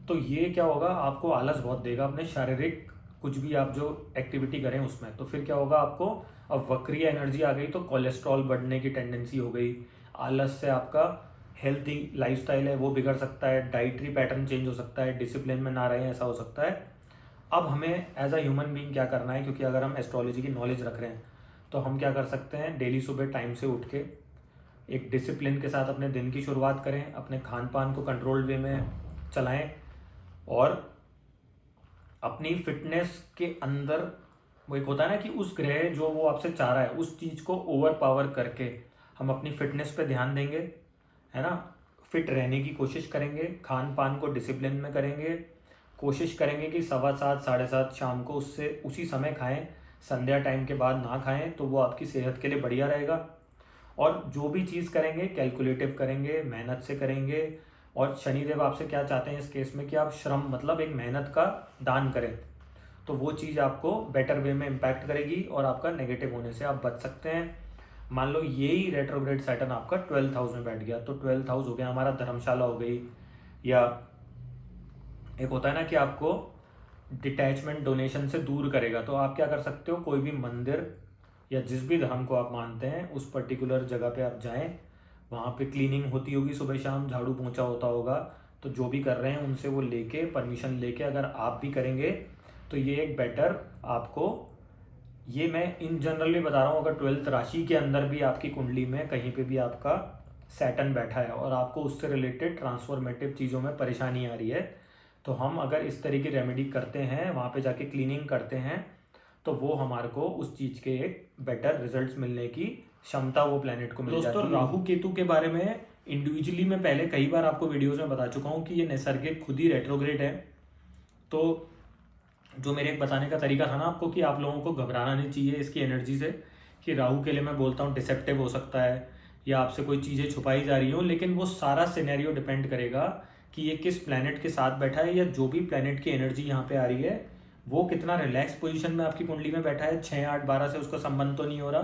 तो ये क्या होगा, आपको आलस बहुत देगा अपने शारीरिक कुछ भी आप जो एक्टिविटी करें उसमें। तो फिर क्या होगा, आपको अब वक्रीय एनर्जी आ गई, तो कोलेस्ट्रॉल बढ़ने की टेंडेंसी हो गई, आलस से आपका हेल्थी लाइफस्टाइल है वो बिगड़ सकता है, डाइटरी पैटर्न चेंज हो सकता है, डिसिप्लिन में ना रहे ऐसा हो सकता है। अब हमें एज अ ह्यूमन बीइंग क्या करना है, क्योंकि अगर हम एस्ट्रोलॉजी की नॉलेज रख रहे हैं तो हम क्या कर सकते हैं, डेली सुबह टाइम से उठ के एक डिसिप्लिन के साथ अपने दिन की शुरुआत करें, अपने खान पान को कंट्रोल्ड वे में चलाएं, और अपनी फिटनेस के अंदर वो एक होता है ना कि उस ग्रह जो वो आपसे चाह रहा है उस चीज़ को ओवर पावर करके हम अपनी फिटनेस पे ध्यान देंगे, है ना, फिट रहने की कोशिश करेंगे, खान पान को डिसिप्लिन में करेंगे, कोशिश करेंगे कि 7:15 7:30 शाम को उससे उसी समय खाएं, संध्या टाइम के बाद ना खाएं, तो वो आपकी सेहत के लिए बढ़िया रहेगा। और जो भी चीज़ करेंगे कैलकुलेटिव करेंगे, मेहनत से करेंगे। और शनिदेव आपसे क्या चाहते हैं इस केस में कि आप श्रम मतलब एक मेहनत का दान करें, तो वो चीज़ आपको बेटर वे में इम्पैक्ट करेगी और आपका नेगेटिव होने से आप बच सकते हैं। मान लो यही रेट्रोग्रेड सैटर्न आपका 12th हाउस में बैठ गया, तो 12th हाउस हो गया हमारा धर्मशाला हो गई, या एक होता है ना कि आपको डिटैचमेंट डोनेशन से दूर करेगा। तो आप क्या कर सकते हो, कोई भी मंदिर या जिस भी धर्म को आप मानते हैं उस पर्टिकुलर जगह पे आप जाएं, वहाँ पे क्लीनिंग होती होगी सुबह शाम, झाड़ू पोंछा होता होगा, तो जो भी कर रहे हैं उनसे वो लेके परमिशन लेके अगर आप भी करेंगे तो ये एक बेटर आपको, ये मैं इन जनरली बता रहा हूँ, अगर 12th राशि के अंदर भी आपकी कुंडली में कहीं पे भी आपका सैटर्न बैठा है और आपको उससे रिलेटेड ट्रांसफॉर्मेटिव चीज़ों में परेशानी आ रही है, तो हम अगर इस तरह की रेमेडी करते हैं, वहाँ पे जाके क्लीनिंग करते हैं, तो वो हमारे को उस चीज़ के एक बेटर रिजल्ट्स मिलने की क्षमता वो प्लेनेट को मिल जाती है। दोस्तों, राहु केतु के बारे में इंडिविजुअली मैं पहले कई बार आपको वीडियोस में बता चुका हूँ कि ये नैसर्गिक खुद ही रेट्रोग्रेड है। तो जो मेरे एक बताने का तरीका था ना आपको कि आप लोगों को घबराना नहीं चाहिए इसकी एनर्जी से, कि राहु के लिए मैं बोलता हूँ डिसेप्टिव हो सकता है या आपसे कोई चीज़ें छुपाई जा रही हो, लेकिन वो सारा सिनेरियो डिपेंड करेगा कि ये किस प्लैनेट के साथ बैठा है, या जो भी प्लैनेट की एनर्जी यहाँ पे आ रही है वो कितना रिलैक्स पोजीशन में आपकी कुंडली में बैठा है, 6, 8, 12 से उसका संबंध तो नहीं हो रहा।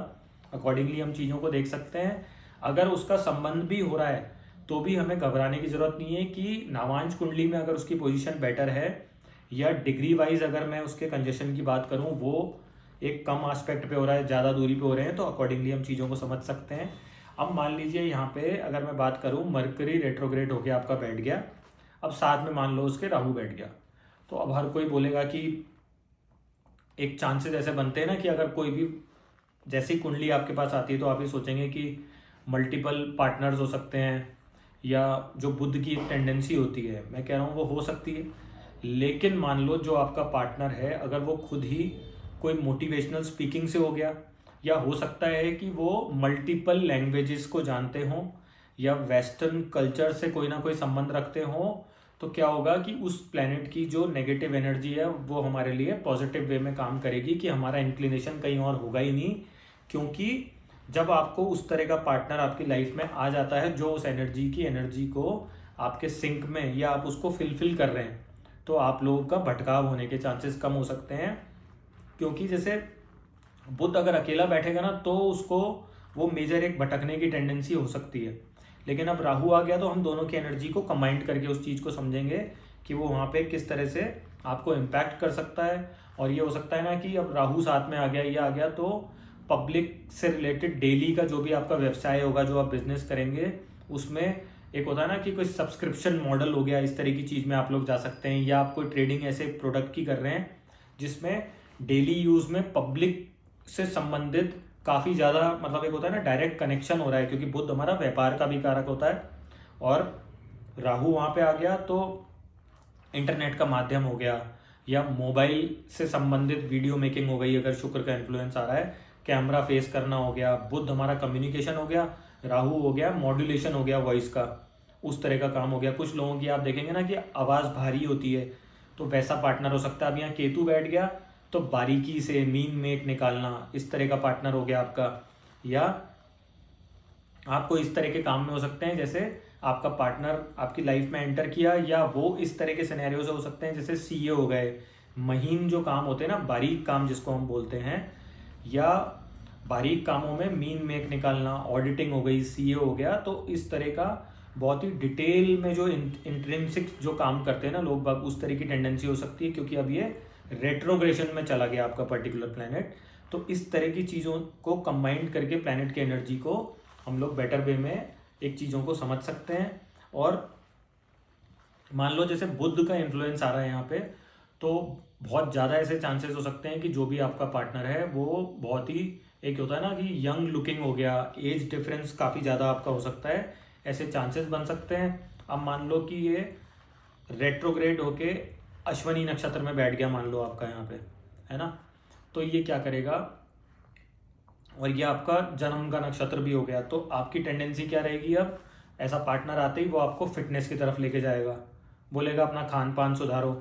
अकॉर्डिंगली हम चीज़ों को देख सकते हैं। अगर उसका संबंध भी हो रहा है तो भी हमें घबराने की ज़रूरत नहीं है कि नामांश कुंडली में अगर उसकी पोजीशन बेटर है, या डिग्री वाइज अगर मैं उसके कंजेशन की बात करूँ वो एक कम एस्पेक्ट पे हो रहा है, ज़्यादा दूरी पे हो रहे हैं, तो अकॉर्डिंगली हम चीज़ों को समझ सकते हैं। अब मान लीजिए यहाँ पे अगर मैं बात करूँ, मरकरी रेट्रोग्रेड होके आपका बैठ गया, अब साथ में मान लो उसके राहु बैठ गया, तो अब हर कोई बोलेगा कि एक चांसेस ऐसे बनते हैं ना कि अगर कोई भी जैसी कुंडली आपके पास आती है तो आप ये सोचेंगे कि मल्टीपल पार्टनर्स हो सकते हैं, या जो बुध की टेंडेंसी होती है, मैं कह रहा हूँ वो हो सकती है। लेकिन मान लो जो आपका पार्टनर है अगर वो खुद ही कोई मोटिवेशनल स्पीकिंग से हो गया, या हो सकता है कि वो मल्टीपल लैंग्वेजेस को जानते हों, या वेस्टर्न कल्चर से कोई ना कोई संबंध रखते हों, तो क्या होगा कि उस प्लैनेट की जो नेगेटिव एनर्जी है वो हमारे लिए पॉजिटिव वे में काम करेगी, कि हमारा इंक्लिनेशन कहीं और होगा ही नहीं। क्योंकि जब आपको उस तरह का पार्टनर आपकी लाइफ में आ जाता है जो उस एनर्जी को आपके सिंक में, या आप उसको फिलफिल कर रहे हैं, तो आप लोगों का भटकाव होने के चांसेस कम हो सकते हैं। क्योंकि जैसे बुध अगर अकेला बैठेगा ना तो उसको वो मेजर एक भटकने की टेंडेंसी हो सकती है। लेकिन अब राहु आ गया तो हम दोनों की एनर्जी को कंबाइंड करके उस चीज़ को समझेंगे कि वो वहाँ पे किस तरह से आपको इम्पैक्ट कर सकता है। और ये हो सकता है ना कि अब राहु साथ में आ गया, ये आ गया, तो पब्लिक से रिलेटेड डेली का जो भी आपका व्यवसाय होगा, जो आप बिजनेस करेंगे, उसमें एक होता है ना कि कोई सब्सक्रिप्शन मॉडल हो गया, इस तरह की चीज़ में आप लोग जा सकते हैं। या आप कोई ट्रेडिंग ऐसे प्रोडक्ट की कर रहे हैं जिसमें डेली यूज़ में पब्लिक से संबंधित काफ़ी ज़्यादा, मतलब एक होता है ना डायरेक्ट कनेक्शन हो रहा है, क्योंकि बुध हमारा व्यापार का भी कारक होता है। और राहु वहाँ पे आ गया तो इंटरनेट का माध्यम हो गया, या मोबाइल से संबंधित वीडियो मेकिंग हो गई अगर शुक्र का इन्फ्लुएंस आ रहा है, कैमरा फेस करना हो गया। बुध हमारा कम्युनिकेशन हो गया, राहु हो गया मॉड्यूलेशन हो गया, वॉइस का उस तरह का काम हो गया। कुछ लोगों की आप देखेंगे ना कि आवाज़ भारी होती है, तो वैसा पार्टनर हो सकता है। अब यहाँ केतु बैठ गया तो बारीकी से मीन मेक निकालना, इस तरह का पार्टनर हो गया आपका। या आपको इस तरह के काम में हो सकते हैं, जैसे आपका पार्टनर आपकी लाइफ में एंटर किया, या वो इस तरह के सिनेरियो से हो सकते हैं जैसे सीए हो गए, महीन जो काम होते हैं ना, बारीक काम जिसको हम बोलते हैं, या बारीक कामों में मीन मेक निकालना, ऑडिटिंग हो गई, सीए हो गया। तो इस तरह का बहुत ही डिटेल में जो इंट्रिंसिक जो काम करते हैं ना लोग बाग, उस तरह की टेंडेंसी हो सकती है। क्योंकि अब ये रेट्रोग्रेशन में चला गया आपका पर्टिकुलर प्लैनेट, तो इस तरह की चीज़ों को कंबाइंड करके प्लैनेट की एनर्जी को हम लोग बेटर वे में एक चीज़ों को समझ सकते हैं। और मान लो जैसे बुध का इन्फ्लुएंस आ रहा है यहाँ पे, तो बहुत ज़्यादा ऐसे चांसेस हो सकते हैं कि जो भी आपका पार्टनर है वो बहुत ही, एक होता है ना कि यंग लुकिंग हो गया, एज डिफरेंस काफ़ी ज़्यादा आपका हो सकता है, ऐसे चांसेस बन सकते हैं। अब मान लो कि ये रेट्रोग्रेड होके अश्वनी नक्षत्र में बैठ गया, मान लो आपका यहाँ पे, है ना, तो ये क्या करेगा, और ये आपका जन्म का नक्षत्र भी हो गया, तो आपकी टेंडेंसी क्या रहेगी, अब ऐसा पार्टनर आते ही वो आपको फिटनेस की तरफ लेके जाएगा, बोलेगा अपना खान पान सुधारो,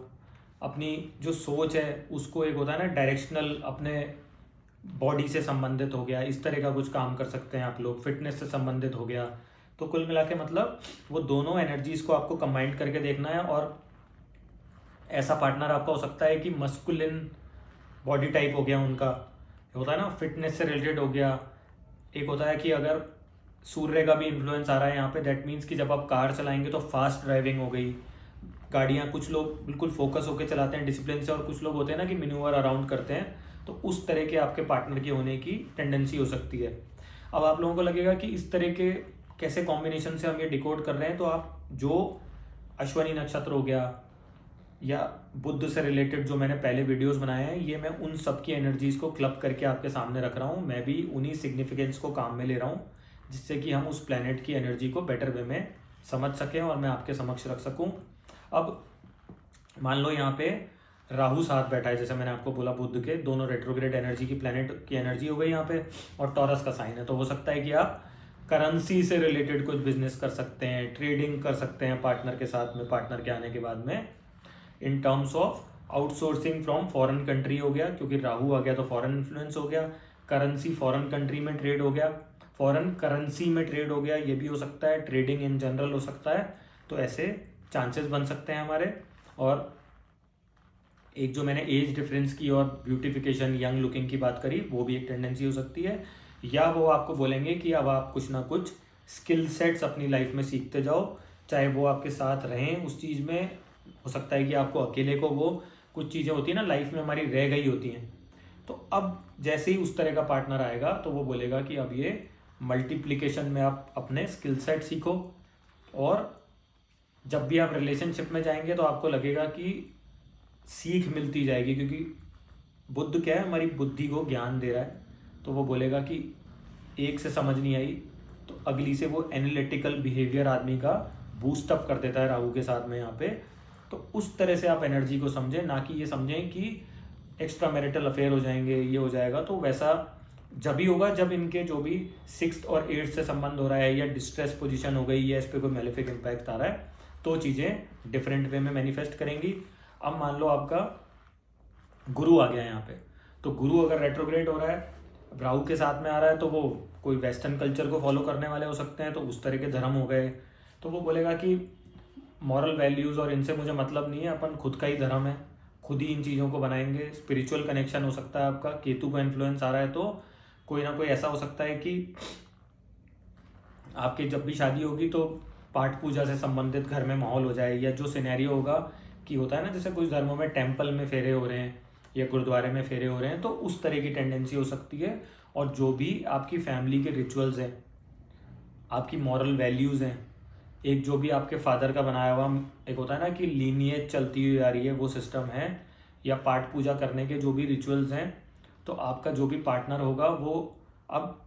अपनी जो सोच है उसको, एक होता है ना डायरेक्शनल, अपने बॉडी से संबंधित हो गया, इस तरह का कुछ काम कर सकते हैं आप लोग, फिटनेस से संबंधित हो गया। तो कुल मिला के मतलब वो दोनों एनर्जीज को आपको कंबाइंड करके देखना है। और ऐसा पार्टनर आपका हो सकता है कि मस्कुलिन बॉडी टाइप हो गया उनका, होता है ना फिटनेस से रिलेटेड हो गया। एक होता है कि अगर सूर्य का भी इन्फ्लुएंस आ रहा है यहाँ पे, दैट मीन्स कि जब आप कार चलाएंगे तो फास्ट ड्राइविंग हो गई, गाड़ियाँ कुछ लोग बिल्कुल फोकस होकर चलाते हैं डिसिप्लिन से, और कुछ लोग होते हैं ना कि मैन्यूवर अराउंड करते हैं, तो उस तरह के आपके पार्टनर के होने की टेंडेंसी हो सकती है। अब आप लोगों को लगेगा कि इस तरह के कैसे कॉम्बिनेशन से हम ये डिकोड कर रहे हैं, तो आप जो अश्वनी नक्षत्र हो गया या बुद्ध से रिलेटेड जो मैंने पहले वीडियोस बनाए हैं, ये मैं उन सब की एनर्जीज को क्लब करके आपके सामने रख रहा हूँ। मैं भी उन्हीं सिग्निफिकेंस को काम में ले रहा हूँ, जिससे कि हम उस प्लैनेट की एनर्जी को बेटर वे में समझ सकें और मैं आपके समक्ष रख सकूँ। अब मान लो यहाँ पे राहु साथ बैठा है, जैसे मैंने आपको बोला बुध के दोनों रेट्रोग्रेड एनर्जी की प्लैनेट की एनर्जी हो गई यहाँ पे, और टॉरस का साइन है, तो हो सकता है कि आप करेंसी से रिलेटेड कुछ बिजनेस कर सकते हैं, ट्रेडिंग कर सकते हैं पार्टनर के साथ में, पार्टनर के आने के बाद में, इन terms of outsourcing from foreign country हो गया, क्योंकि राहु आ गया तो फॉरेन इन्फ्लुएंस हो गया, करेंसी फॉरेन कंट्री में ट्रेड हो गया, फॉरेन करेंसी में ट्रेड हो गया, ये भी हो सकता है, ट्रेडिंग इन जनरल हो सकता है। तो ऐसे चांसेस बन सकते हैं हमारे। और एक जो मैंने एज डिफरेंस की और ब्यूटिफिकेशन यंग लुकिंग की बात करी, वो भी एक टेंडेंसी हो सकती है। या वो आपको बोलेंगे कि अब आप कुछ ना कुछ स्किल सेट्स अपनी लाइफ में सीखते जाओ, चाहे वो आपके साथ रहें उस चीज़ में, हो सकता है कि आपको अकेले को वो कुछ चीज़ें होती हैं ना लाइफ में हमारी रह गई होती हैं। तो अब जैसे ही उस तरह का पार्टनर आएगा तो वो बोलेगा कि अब ये मल्टीप्लिकेशन में आप अपने स्किल सेट सीखो। और जब भी आप रिलेशनशिप में जाएंगे तो आपको लगेगा कि सीख मिलती जाएगी, क्योंकि बुद्ध क्या है, हमारी बुद्धि को ज्ञान दे रहा है। तो वो बोलेगा कि एक से समझ नहीं आई तो अगली से वो एनालिटिकल बिहेवियर आदमी का बूस्ट अप कर देता है राहु के साथ में यहाँ पे। तो उस तरह से आप एनर्जी को समझें, ना कि ये समझें कि एक्स्ट्रा मैरिटल अफेयर हो जाएंगे, ये हो जाएगा। तो वैसा जब भी होगा जब इनके जो भी 6th और 8th से संबंध हो रहा है, या डिस्ट्रेस पोजीशन हो गई, या इस पर कोई मेलेफिक इम्पैक्ट आ रहा है, तो चीज़ें डिफरेंट वे में मैनिफेस्ट करेंगी। अब मान लो आपका गुरु आ गया यहाँ पे, तो गुरु अगर रेट्रोग्रेड हो रहा है, राहु के साथ में आ रहा है, तो वो कोई वेस्टर्न कल्चर को फॉलो करने वाले हो सकते हैं, तो उस तरह के धर्म हो गए। तो वो बोलेगा कि मॉरल वैल्यूज़ और इनसे मुझे मतलब नहीं है, अपन खुद का ही धर्म है, खुद ही इन चीज़ों को बनाएंगे। स्पिरिचुअल कनेक्शन हो सकता है आपका, केतु का इन्फ्लुएंस आ रहा है, तो कोई ना कोई ऐसा हो सकता है कि आपकी जब भी शादी होगी तो पाठ पूजा से संबंधित घर में माहौल हो जाए, या जो सिनेरियो होगा कि होता है ना जैसे कुछ धर्मों में टेम्पल में फेरे हो रहे हैं या गुरुद्वारे में फेरे हो रहे हैं, तो उस तरह की टेंडेंसी हो सकती है। और जो भी आपकी फैमिली के रिचुअल्स हैं, आपकी मॉरल वैल्यूज़ हैं, एक जो भी आपके फादर का बनाया हुआ एक होता है ना कि लीनिएज चलती हुई आ रही है, वो सिस्टम है, या पाठ पूजा करने के जो भी रिचुअल्स हैं, तो आपका जो भी पार्टनर होगा वो अब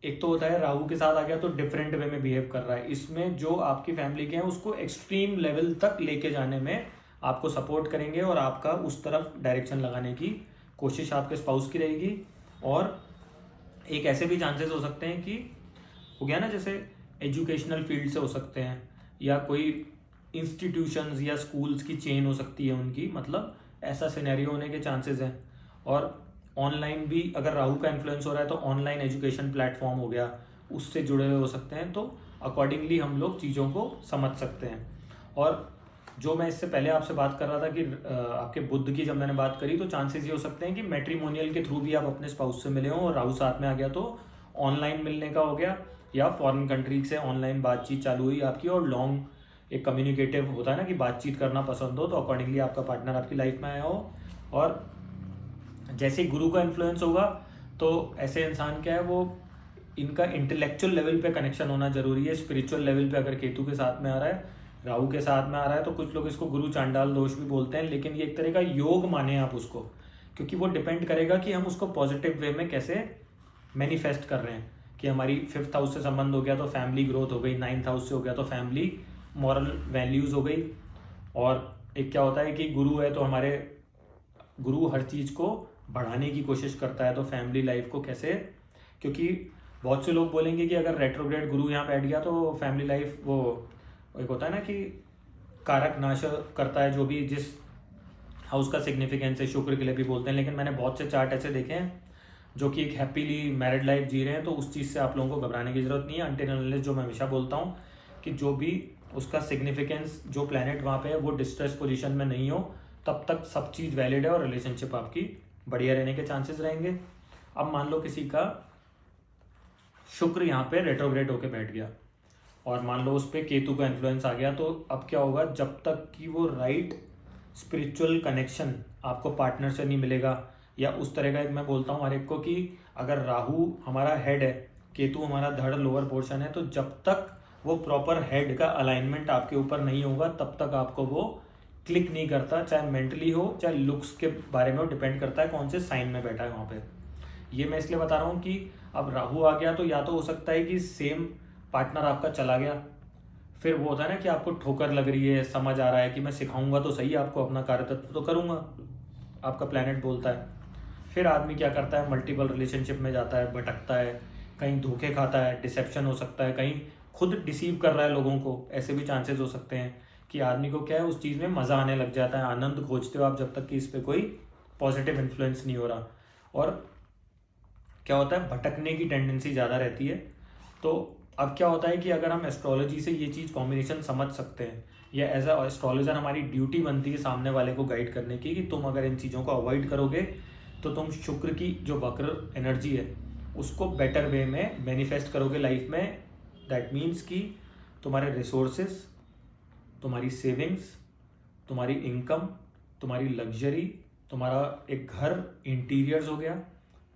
एक तो होता है राहु के साथ आ गया तो डिफरेंट वे में बिहेव कर रहा है, इसमें जो आपकी फैमिली के हैं उसको एक्सट्रीम लेवल तक लेके जाने में आपको सपोर्ट करेंगे, और आपका उस तरफ डायरेक्शन लगाने की कोशिश आपके स्पाउस की रहेगी। और एक ऐसे भी चांसेस हो सकते हैं कि हो गया ना, जैसे एजुकेशनल फील्ड से हो सकते हैं, या कोई इंस्टीट्यूशंस या स्कूल्स की चेन हो सकती है उनकी, मतलब ऐसा सिनेरियो होने के चांसेस हैं। और ऑनलाइन भी अगर राहु का इन्फ्लुएंस हो रहा है तो ऑनलाइन एजुकेशन प्लेटफॉर्म हो गया, उससे जुड़े हुए हो सकते हैं। तो अकॉर्डिंगली हम लोग चीज़ों को समझ सकते हैं। और जो मैं इससे पहले आपसे बात कर रहा था कि आपके बुद्ध की जब मैंने बात करी, तो चांसेस ये हो सकते हैं कि मैट्रिमोनियल के थ्रू भी आप अपने स्पाउस से मिले हों, और राहु साथ में आ गया तो ऑनलाइन मिलने का हो गया, या फॉरेन कंट्री से ऑनलाइन बातचीत चालू हुई आपकी, और लॉन्ग एक कम्युनिकेटिव होता है ना कि बातचीत करना पसंद हो, तो अकॉर्डिंगली आपका पार्टनर आपकी लाइफ में आया हो। और जैसे गुरु का इन्फ्लुएंस होगा तो ऐसे इंसान क्या है, वो इनका इंटेलेक्चुअल लेवल पे कनेक्शन होना जरूरी है। स्पिरिचुअल लेवल पे अगर केतु के साथ में आ रहा है, राहु के साथ में आ रहा है, तो कुछ लोग इसको गुरु चांडाल दोष भी बोलते हैं, लेकिन ये एक तरह का योग माने आप उसको, क्योंकि वो डिपेंड करेगा कि हम उसको पॉजिटिव वे में कैसे मैनिफेस्ट कर रहे हैं। कि हमारी 5th हाउस से संबंध हो गया तो फैमिली ग्रोथ हो गई, 9th हाउस से हो गया तो फैमिली मॉरल वैल्यूज़ हो गई। और एक क्या होता है कि गुरु है तो हमारे गुरु हर चीज़ को बढ़ाने की कोशिश करता है, तो फैमिली लाइफ को कैसे, क्योंकि बहुत से लोग बोलेंगे कि अगर रेट्रोग्रेड गुरु यहाँ बैठ गया तो फैमिली लाइफ, वो एक होता है ना कि कारक नाश करता है, जो भी जिस हाउस का सिग्निफिकेंस है, शुक्र के लिए भी बोलते हैं। लेकिन मैंने बहुत से चार्ट ऐसे देखे हैं जो कि एक हैप्पीली मैरिड लाइफ जी रहे हैं, तो उस चीज़ से आप लोगों को घबराने की ज़रूरत नहीं है। अनटिल अनलेस, जो मैं हमेशा बोलता हूँ कि जो भी उसका सिग्निफिकेंस, जो प्लैनेट वहाँ पे है वो डिस्ट्रेस पोजीशन में नहीं हो, तब तक सब चीज़ वैलिड है और रिलेशनशिप आपकी बढ़िया रहने के चांसेस रहेंगे। अब मान लो किसी का शुक्र यहाँ पे रेट्रोग्रेड होके बैठ गया, और मान लो उस पर केतु का इन्फ्लुएंस आ गया, तो अब क्या होगा, जब तक कि वो राइट स्पिरिचुअल कनेक्शन आपको पार्टनर से नहीं मिलेगा, या उस तरह का, एक मैं बोलता हूँ हर एक को कि अगर राहु हमारा हेड है, केतु हमारा धड़ लोअर पोर्शन है, तो जब तक वो प्रॉपर हेड का अलाइनमेंट आपके ऊपर नहीं होगा तब तक आपको वो क्लिक नहीं करता, चाहे मेंटली हो चाहे लुक्स के बारे में हो, डिपेंड करता है कौन से साइन में बैठा है वहाँ पे। ये मैं इसलिए बता रहा हूँ कि अब राहु आ गया तो या तो हो सकता है कि सेम पार्टनर आपका चला गया, फिर वो होता है ना कि आपको ठोकर लग रही है, समझ आ रहा है कि मैं सिखाऊंगा तो सही आपको, अपना कार्य तत्व तो करूंगा, आपका प्लैनेट बोलता है। फिर आदमी क्या करता है, मल्टीपल रिलेशनशिप में जाता है, भटकता है, कहीं धोखे खाता है, डिसेप्शन हो सकता है, कहीं खुद डिसीव कर रहा है लोगों को। ऐसे भी चांसेस हो सकते हैं कि आदमी को क्या है, उस चीज़ में मज़ा आने लग जाता है, आनंद खोजते हो आप, जब तक कि इस पर कोई पॉजिटिव इन्फ्लुएंस नहीं हो रहा। और क्या होता है, भटकने की टेंडेंसी ज़्यादा रहती है। तो अब क्या होता है कि अगर हम एस्ट्रोलॉजी से ये चीज़ कॉम्बिनेशन समझ सकते हैं या एज अ एस्ट्रोलॉजर हमारी ड्यूटी बनती है सामने वाले को गाइड करने की कि तुम अगर इन चीज़ों को अवॉइड करोगे तो तुम शुक्र की जो वक्र एनर्जी है उसको बेटर वे में मैनिफेस्ट करोगे लाइफ में। दैट मीन्स कि तुम्हारे रिसोर्सेस, तुम्हारी सेविंग्स, तुम्हारी इनकम, तुम्हारी लग्जरी, तुम्हारा एक घर इंटीरियर्स हो गया,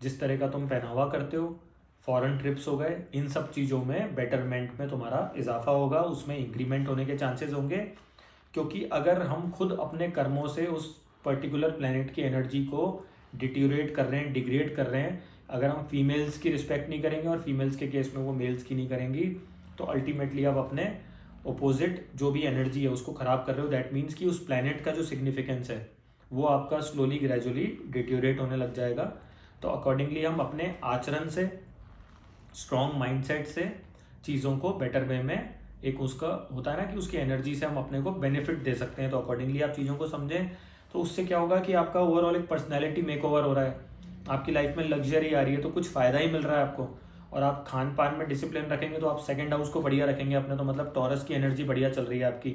जिस तरह का तुम पहनावा करते हो, फॉरेन ट्रिप्स हो गए, इन सब चीज़ों में बेटरमेंट में तुम्हारा इजाफा होगा, उसमें इंक्रीमेंट होने के चांसेस होंगे। क्योंकि अगर हम खुद अपने कर्मों से उस पर्टिकुलर प्लेनेट की एनर्जी को डिट्यूरेट कर रहे हैं, डिग्रेड कर रहे हैं, अगर हम फीमेल्स की रिस्पेक्ट नहीं करेंगे और फीमेल्स के केस में वो मेल्स की नहीं करेंगी, तो अल्टीमेटली आप अपने अपोजिट जो भी एनर्जी है उसको ख़राब कर रहे हो। दैट मीन्स कि उस प्लेनेट का जो सिग्निफिकेंस है वो आपका स्लोली ग्रेजुअली डिट्यूरेट होने लग जाएगा। तो अकॉर्डिंगली हम अपने आचरण से, स्ट्रॉन्ग माइंडसेट से चीज़ों को बेटर वे में, एक उसका होता है ना कि उसकी एनर्जी से हम अपने को बेनिफिट दे सकते हैं। तो अकॉर्डिंगली आप चीज़ों को समझें, तो उससे क्या होगा कि आपका ओवरऑल एक पर्सनैलिटी मेकओवर हो रहा है, आपकी लाइफ में लग्जरी आ रही है तो कुछ फ़ायदा ही मिल रहा है आपको। और आप खान पान में डिसिप्लिन रखेंगे तो आप सेकंड हाउस को बढ़िया रखेंगे अपने, तो मतलब टॉरस की एनर्जी बढ़िया चल रही है आपकी,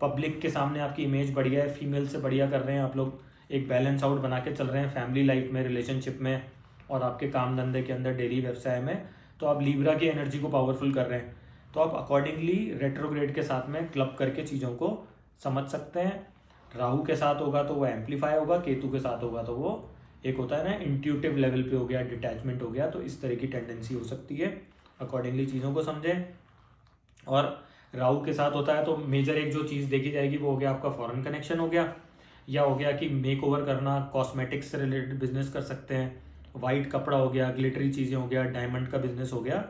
पब्लिक के सामने आपकी इमेज बढ़िया है, फीमेल से बढ़िया कर रहे हैं आप लोग, एक बैलेंस आउट बना के चल रहे हैं फैमिली लाइफ में, रिलेशनशिप में और आपके काम धंधे के अंदर, डेली व्यवसाय में। तो आप लीब्रा की एनर्जी को पावरफुल कर रहे हैं। तो आप अकॉर्डिंगली रेट्रोग्रेड के साथ में क्लब करके चीज़ों को समझ सकते हैं। राहु के साथ होगा तो वो एम्पलीफाई होगा, केतु के साथ होगा तो वो एक होता है ना इंट्यूटिव लेवल पे हो गया, डिटैचमेंट हो गया। तो इस तरह की टेंडेंसी हो सकती है। अकॉर्डिंगली चीज़ों को समझें। और राहु के साथ होता है तो मेजर एक जो चीज़ देखी जाएगी वो हो गया आपका फॉरेन कनेक्शन हो गया, या हो गया कि मेक ओवर करना, कॉस्मेटिक्स से रिलेटेड बिजनेस कर सकते हैं, वाइट कपड़ा हो गया, ग्लिटरी चीज़ें हो गया, डायमंड का बिजनेस हो गया।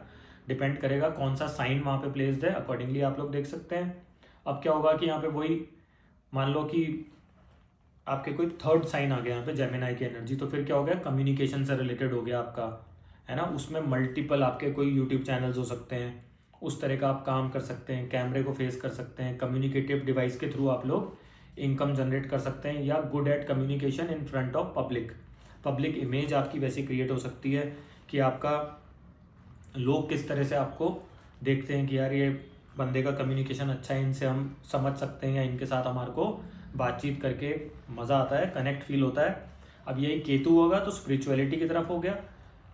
डिपेंड करेगा कौन सा साइन वहाँ पे प्लेस्ड है, अकॉर्डिंगली आप लोग देख सकते हैं। अब क्या होगा कि यहाँ पे वही मान लो कि आपके कोई थर्ड साइन आ गया यहाँ पे, जेमिनाई की एनर्जी, तो फिर क्या हो गया, कम्युनिकेशन से रिलेटेड हो गया आपका, है ना। उसमें मल्टीपल आपके कोई यूट्यूब चैनल्स हो सकते हैं, उस तरह का आप काम कर सकते हैं, कैमरे को फेस कर सकते हैं, कम्युनिकेटिव डिवाइस के थ्रू आप लोग इनकम जनरेट कर सकते हैं, या good at communication in front of public image आपकी वैसी क्रिएट हो सकती है कि आपका लोग किस तरह से आपको देखते हैं कि यार ये बंदे का कम्युनिकेशन अच्छा है, इनसे हम समझ सकते हैं, या इनके साथ हमारे को बातचीत करके मज़ा आता है, कनेक्ट फील होता है। अब यही केतु होगा तो स्पिरिचुअलिटी की तरफ हो गया,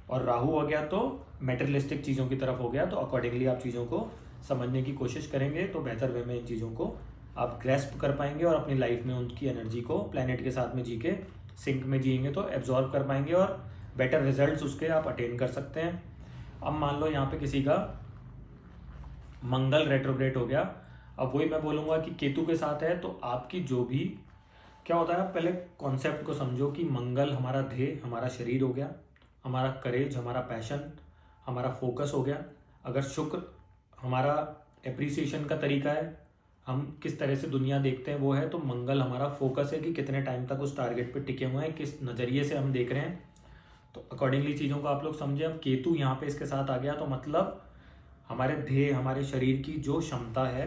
और राहु हो गया तो मेटेरियलिस्टिक चीज़ों की तरफ हो गया। तो अकॉर्डिंगली आप चीज़ों को समझने की कोशिश करेंगे तो बेहतर वे में इन चीज़ों को आप ग्रेस्प कर पाएंगे, और अपनी लाइफ में उनकी एनर्जी को प्लैनेट के साथ में जी के सिंक में जिएंगे तो एब्जॉर्व कर पाएंगे, और बेटर रिजल्ट्स उसके आप अटेन कर सकते हैं। अब मान लो यहाँ पे किसी का मंगल रेट्रोग्रेड हो गया, अब वही मैं बोलूँगा कि केतु के साथ है, तो आपकी जो भी क्या होता है, आप पहले कॉन्सेप्ट को समझो कि मंगल हमारा ध्येय, हमारा शरीर हो गया, हमारा करेज, हमारा पैशन, हमारा फोकस हो गया। अगर शुक्र हमारा एप्रिसिएशन का तरीका है, हम किस तरह से दुनिया देखते हैं वो है, तो मंगल हमारा फोकस है कि कितने टाइम तक उस टारगेट पे टिके हुए हैं, किस नज़रिए से हम देख रहे हैं। तो अकॉर्डिंगली चीज़ों को आप लोग समझें। अब केतु यहाँ पे इसके साथ आ गया तो मतलब हमारे ध्येय, हमारे शरीर की जो क्षमता है,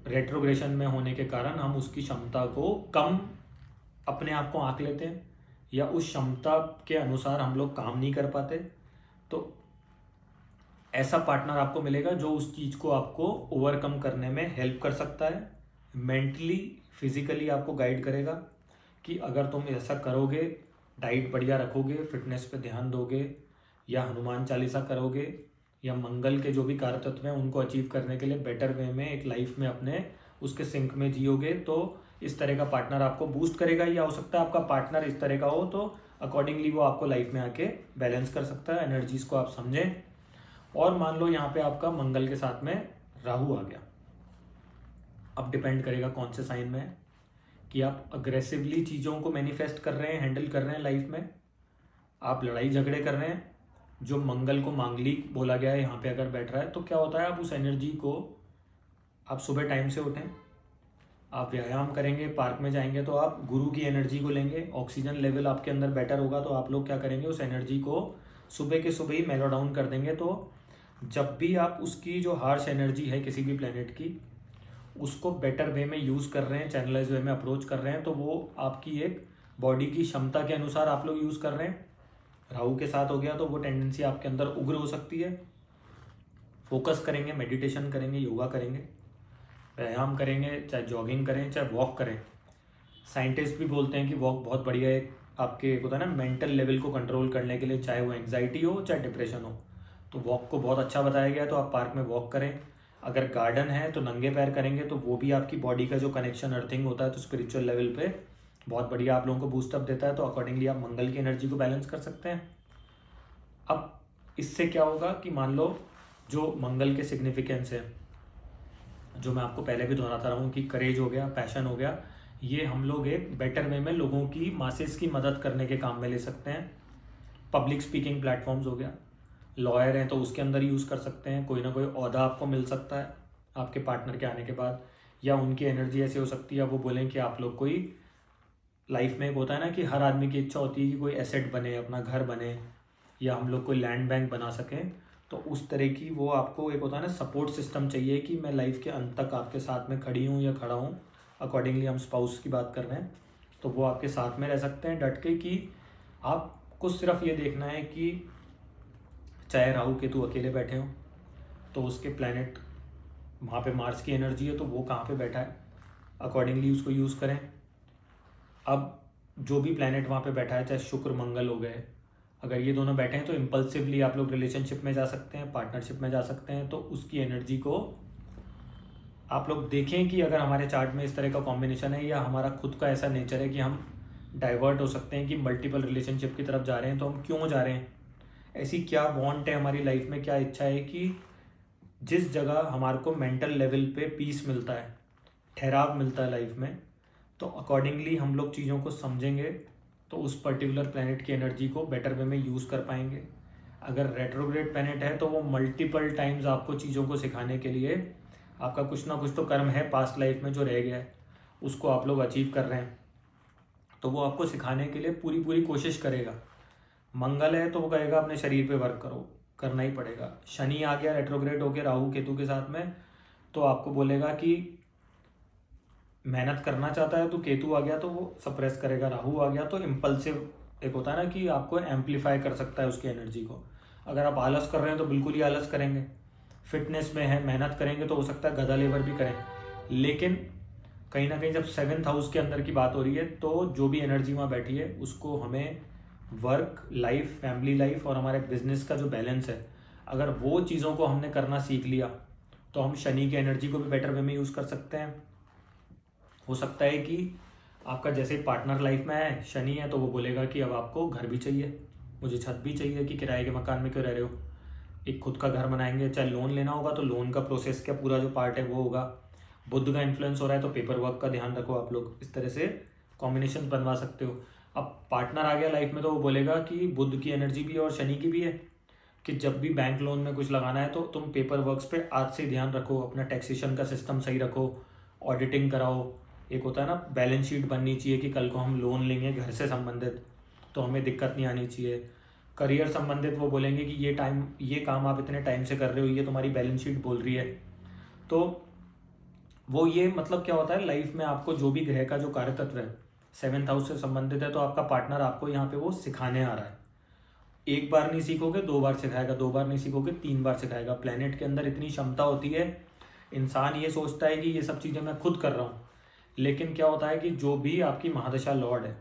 रेट्रोग्रेशन में होने के कारण हम उसकी क्षमता को कम अपने आप को आंक लेते हैं, या उस क्षमता के अनुसार हम लोग काम नहीं कर पाते। तो ऐसा पार्टनर आपको मिलेगा जो उस चीज़ को आपको ओवरकम करने में हेल्प कर सकता है, मेंटली फिजिकली आपको गाइड करेगा कि अगर तुम ऐसा करोगे, डाइट बढ़िया रखोगे, फिटनेस पे ध्यान दोगे, या हनुमान चालीसा करोगे, या मंगल के जो भी कार्य तत्व हैं उनको अचीव करने के लिए बेटर वे में एक लाइफ में अपने उसके सिंक में जियोगे, तो इस तरह का पार्टनर आपको बूस्ट करेगा। या हो सकता है आपका पार्टनर इस तरह का हो तो अकॉर्डिंगली वो आपको लाइफ में आके बैलेंस कर सकता है। एनर्जीज को आप समझें। और मान लो यहाँ पे आपका मंगल के साथ में राहु आ गया, अब डिपेंड करेगा कौन से साइन में है, कि आप अग्रेसिवली चीज़ों को मैनिफेस्ट कर रहे हैं, हैंडल कर रहे हैं लाइफ में, आप लड़ाई झगड़े कर रहे हैं। जो मंगल को मांगलिक बोला गया है यहाँ पे अगर बैठ रहा है, तो क्या होता है, आप उस एनर्जी को, आप सुबह टाइम से उठें, आप व्यायाम करेंगे, पार्क में जाएंगे, तो आप गुरु की एनर्जी को लेंगे, ऑक्सीजन लेवल आपके अंदर बेटर होगा, तो आप लोग क्या करेंगे, उस एनर्जी को सुबह के सुबह ही मेलो डाउन कर देंगे। तो जब भी आप उसकी जो हार्श एनर्जी है किसी भी प्लेनेट की, उसको बेटर वे में यूज़ कर रहे हैं, चैनलाइज वे में अप्रोच कर रहे हैं, तो वो आपकी एक बॉडी की क्षमता के अनुसार आप लोग यूज़ कर रहे हैं। राहु के साथ हो गया तो वो टेंडेंसी आपके अंदर उग्र हो सकती है। फोकस करेंगे, मेडिटेशन करेंगे, योगा करेंगे, व्यायाम करेंगे, चाहे जॉगिंग करें, चाहे वॉक करें। साइंटिस्ट भी बोलते हैं कि वॉक बहुत बढ़िया है आपके एक होता है ना मेंटल लेवल को कंट्रोल करने के लिए, चाहे वो एंग्जाइटी हो चाहे डिप्रेशन हो। तो वॉक को बहुत अच्छा बताया गया है, तो आप पार्क में वॉक करें। अगर गार्डन है तो नंगे पैर करेंगे, तो वो भी आपकी बॉडी का जो कनेक्शन अर्थिंग होता है तो स्पिरिचुअल लेवल पे बहुत बढ़िया आप लोगों को बूस्टअप देता है। तो अकॉर्डिंगली आप मंगल की एनर्जी को बैलेंस कर सकते हैं। अब इससे क्या होगा कि मान लो जो मंगल के सिग्निफिकेंस है, जो मैं आपको पहले भी दोहराता रहा हूँ कि करेज हो गया, पैशन हो गया, ये हम लोग एक बेटर वे में लोगों की मासेस की मदद करने के काम में ले सकते हैं। पब्लिक स्पीकिंग प्लेटफॉर्म्स हो गया, लॉयर हैं तो उसके अंदर यूज़ कर सकते हैं। कोई ना कोई ओहदा आपको मिल सकता है आपके पार्टनर के आने के बाद, या उनकी एनर्जी ऐसी हो सकती है वो बोलें कि आप लोग कोई लाइफ में एक होता है ना कि हर आदमी की इच्छा होती है कि कोई एसेट बने, अपना घर बने, या हम लोग कोई लैंड बैंक बना सकें। तो उस तरह की वो आपको एक होता है ना सपोर्ट सिस्टम चाहिए कि मैं लाइफ के अंत तक आपके साथ में खड़ी हूँ या खड़ा हूँ। अकॉर्डिंगली हम स्पाउस की बात कर रहे हैं, तो वो आपके साथ में रह सकते हैं डट के, कि आपको सिर्फ ये देखना है कि चाहे राहु केतु अकेले बैठे हों तो उसके प्लैनेट वहाँ पे मार्स की एनर्जी है तो वो कहाँ पे बैठा है, अकॉर्डिंगली उसको यूज़ करें। अब जो भी प्लैनेट वहाँ पे बैठा है, चाहे शुक्र मंगल हो गए, अगर ये दोनों बैठे हैं तो इम्पल्सिवली आप लोग रिलेशनशिप में जा सकते हैं, पार्टनरशिप में जा सकते हैं। तो उसकी एनर्जी को आप लोग देखें कि अगर हमारे चार्ट में इस तरह का कॉम्बिनेशन है, या हमारा खुद का ऐसा नेचर है कि हम डाइवर्ट हो सकते हैं कि मल्टीपल रिलेशनशिप की तरफ जा रहे हैं, तो हम क्यों जा रहे हैं, ऐसी क्या वांट है हमारी लाइफ में, क्या इच्छा है कि जिस जगह हमारे को मेंटल लेवल पे पीस मिलता है, ठहराव मिलता है लाइफ में, तो अकॉर्डिंगली हम लोग चीज़ों को समझेंगे तो उस पर्टिकुलर प्लैनेट की एनर्जी को बेटर वे में यूज़ कर पाएंगे। अगर रेट्रोग्रेड प्लैनेट है तो वो मल्टीपल टाइम्स आपको चीज़ों को सिखाने के लिए, आपका कुछ ना कुछ तो कर्म है पास्ट लाइफ में जो रह गया है, उसको आप लोग अचीव कर रहे हैं, तो वो आपको सिखाने के लिए पूरी पूरी कोशिश करेगा। मंगल है तो वो कहेगा अपने शरीर पे वर्क करो, करना ही पड़ेगा। शनि आ गया रेट्रोग्रेड होके राहु केतु के साथ में, तो आपको बोलेगा कि मेहनत करना चाहता है, तो केतु आ गया तो वो सप्रेस करेगा, राहु आ गया तो इम्पल्सिव एक होता है ना कि आपको एम्पलीफाई कर सकता है उसकी एनर्जी को। अगर आप आलस कर रहे हैं तो बिल्कुल ही आलस करेंगे, फिटनेस में है मेहनत करेंगे तो हो सकता है गधा लेबर भी करें। लेकिन कहीं ना कहीं जब 7th हाउस के अंदर की बात हो रही है, तो जो भी एनर्जी वहाँ बैठी है उसको हमें वर्क लाइफ, फैमिली लाइफ और हमारे बिजनेस का जो बैलेंस है, अगर वो चीज़ों को हमने करना सीख लिया तो हम शनि की एनर्जी को भी बेटर वे में यूज़ कर सकते हैं। हो सकता है कि आपका जैसे पार्टनर लाइफ में है, शनि है, तो वो बोलेगा कि अब आपको घर भी चाहिए, मुझे छत भी चाहिए, कि किराए के मकान में क्यों रह रहे हो, एक खुद का घर बनाएंगे, चाहे लोन लेना होगा तो लोन का प्रोसेस का पूरा जो पार्ट है वो होगा। बुध का इन्फ्लुएंस हो रहा है तो पेपर वर्क का ध्यान रखो, आप लोग इस तरह से कॉम्बिनेशन बनवा सकते हो। अब पार्टनर आ गया लाइफ में तो वो बोलेगा कि बुध की एनर्जी भी है और शनि की भी है, कि जब भी बैंक लोन में कुछ लगाना है तो तुम पेपर वर्क्स पे आज से ध्यान रखो, अपना टैक्सेशन का सिस्टम सही रखो, ऑडिटिंग कराओ। एक होता है ना बैलेंस शीट बननी चाहिए कि कल को हम लोन लेंगे घर से संबंधित तो हमें दिक्कत नहीं आनी चाहिए। करियर संबंधित वो बोलेंगे कि ये काम आप इतने टाइम से कर रहे हो, ये तुम्हारी बैलेंस शीट बोल रही है। तो वो ये मतलब क्या होता है लाइफ में आपको जो भी ग्रह का जो कार्य तत्व है 7th हाउस से संबंधित है, तो आपका पार्टनर आपको यहाँ पे वो सिखाने आ रहा है। एक बार नहीं सीखोगे 2 बार सिखाएगा, 2 बार नहीं सीखोगे 3 बार सिखाएगा। प्लेनेट के अंदर इतनी क्षमता होती है, इंसान ये सोचता है कि ये सब चीज़ें मैं खुद कर रहा हूँ, लेकिन क्या होता है कि जो भी आपकी महादशा लॉर्ड है,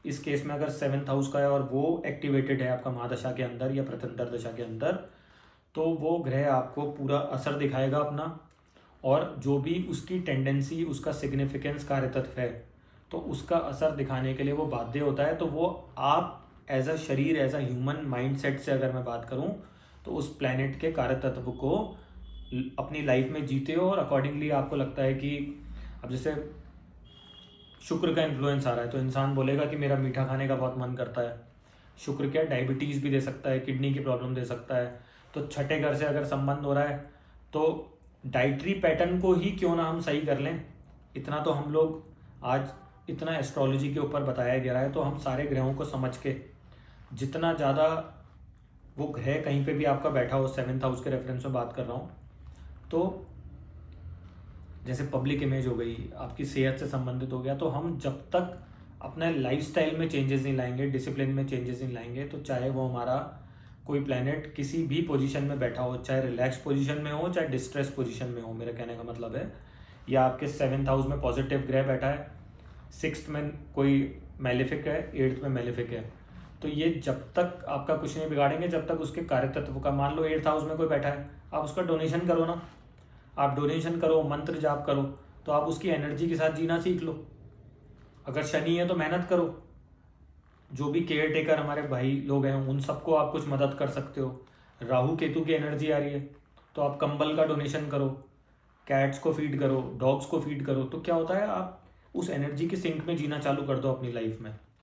इस केस में अगर 7th हाउस का है और वो एक्टिवेटेड है आपका महादशा के अंदर या प्रत्यंतर दशा के अंदर, तो वो ग्रह आपको पूरा असर दिखाएगा अपना, और जो भी उसकी टेंडेंसी, उसका सिग्निफिकेंस कार्य तत्व है, तो उसका असर दिखाने के लिए वो बाध्य होता है। तो वो आप एज अ शरीर, as a human mind set से अगर मैं बात करूँ, तो उस प्लैनेट के कार्य तत्व को अपनी लाइफ में जीते हो, और अकॉर्डिंगली आपको लगता है कि अब जैसे शुक्र का इन्फ्लुएंस आ रहा है तो इंसान बोलेगा कि मेरा मीठा खाने का बहुत मन करता है। शुक्र क्या डायबिटीज़ भी दे सकता है, किडनी की प्रॉब्लम दे सकता है। तो छठे घर से अगर संबंध हो रहा है तो डाइटरी पैटर्न को ही क्यों ना हम सही कर लें। इतना तो हम लोग आज इतना एस्ट्रोलॉजी के ऊपर बताया गया है, तो हम सारे ग्रहों को समझ के जितना ज़्यादा वो ग्रह कहीं पे भी आपका बैठा हो, 7th हाउस के रेफरेंस में बात कर रहा हूँ, तो जैसे पब्लिक इमेज हो गई, आपकी सेहत से संबंधित हो गया, तो हम जब तक अपने लाइफस्टाइल में चेंजेस नहीं लाएंगे, डिसिप्लिन में चेंजेस नहीं लाएंगे, तो चाहे वो हमारा कोई प्लैनेट किसी भी पोजीशन में बैठा हो, चाहे रिलैक्स पोजीशन में हो चाहे डिस्ट्रेस पोजीशन में हो, मेरा कहने का मतलब है, या आपके 7th हाउस में पॉजिटिव ग्रह बैठा है, 6th में कोई मेलेफिक है, 8th में मेलेफिक है, तो ये जब तक आपका कुछ नहीं बिगाड़ेंगे जब तक उसके कार्य तत्व का, मान लो 8th हाउस में कोई बैठा है, आप उसका डोनेशन करो ना, आप डोनेशन करो, मंत्र जाप करो, तो आप उसकी एनर्जी के साथ जीना सीख लो। अगर शनि है तो मेहनत करो, जो भी केयर टेकर हमारे भाई लोग हैं उन सबको आप कुछ मदद कर सकते हो। राहु केतु की एनर्जी आ रही है तो आप कंबल का डोनेशन करो, कैट्स को फीड करो, डॉग्स को फीड करो, तो क्या होता है आप उस एनर्जी के सिंक में जीना चालू कर दो अपनी लाइफ में।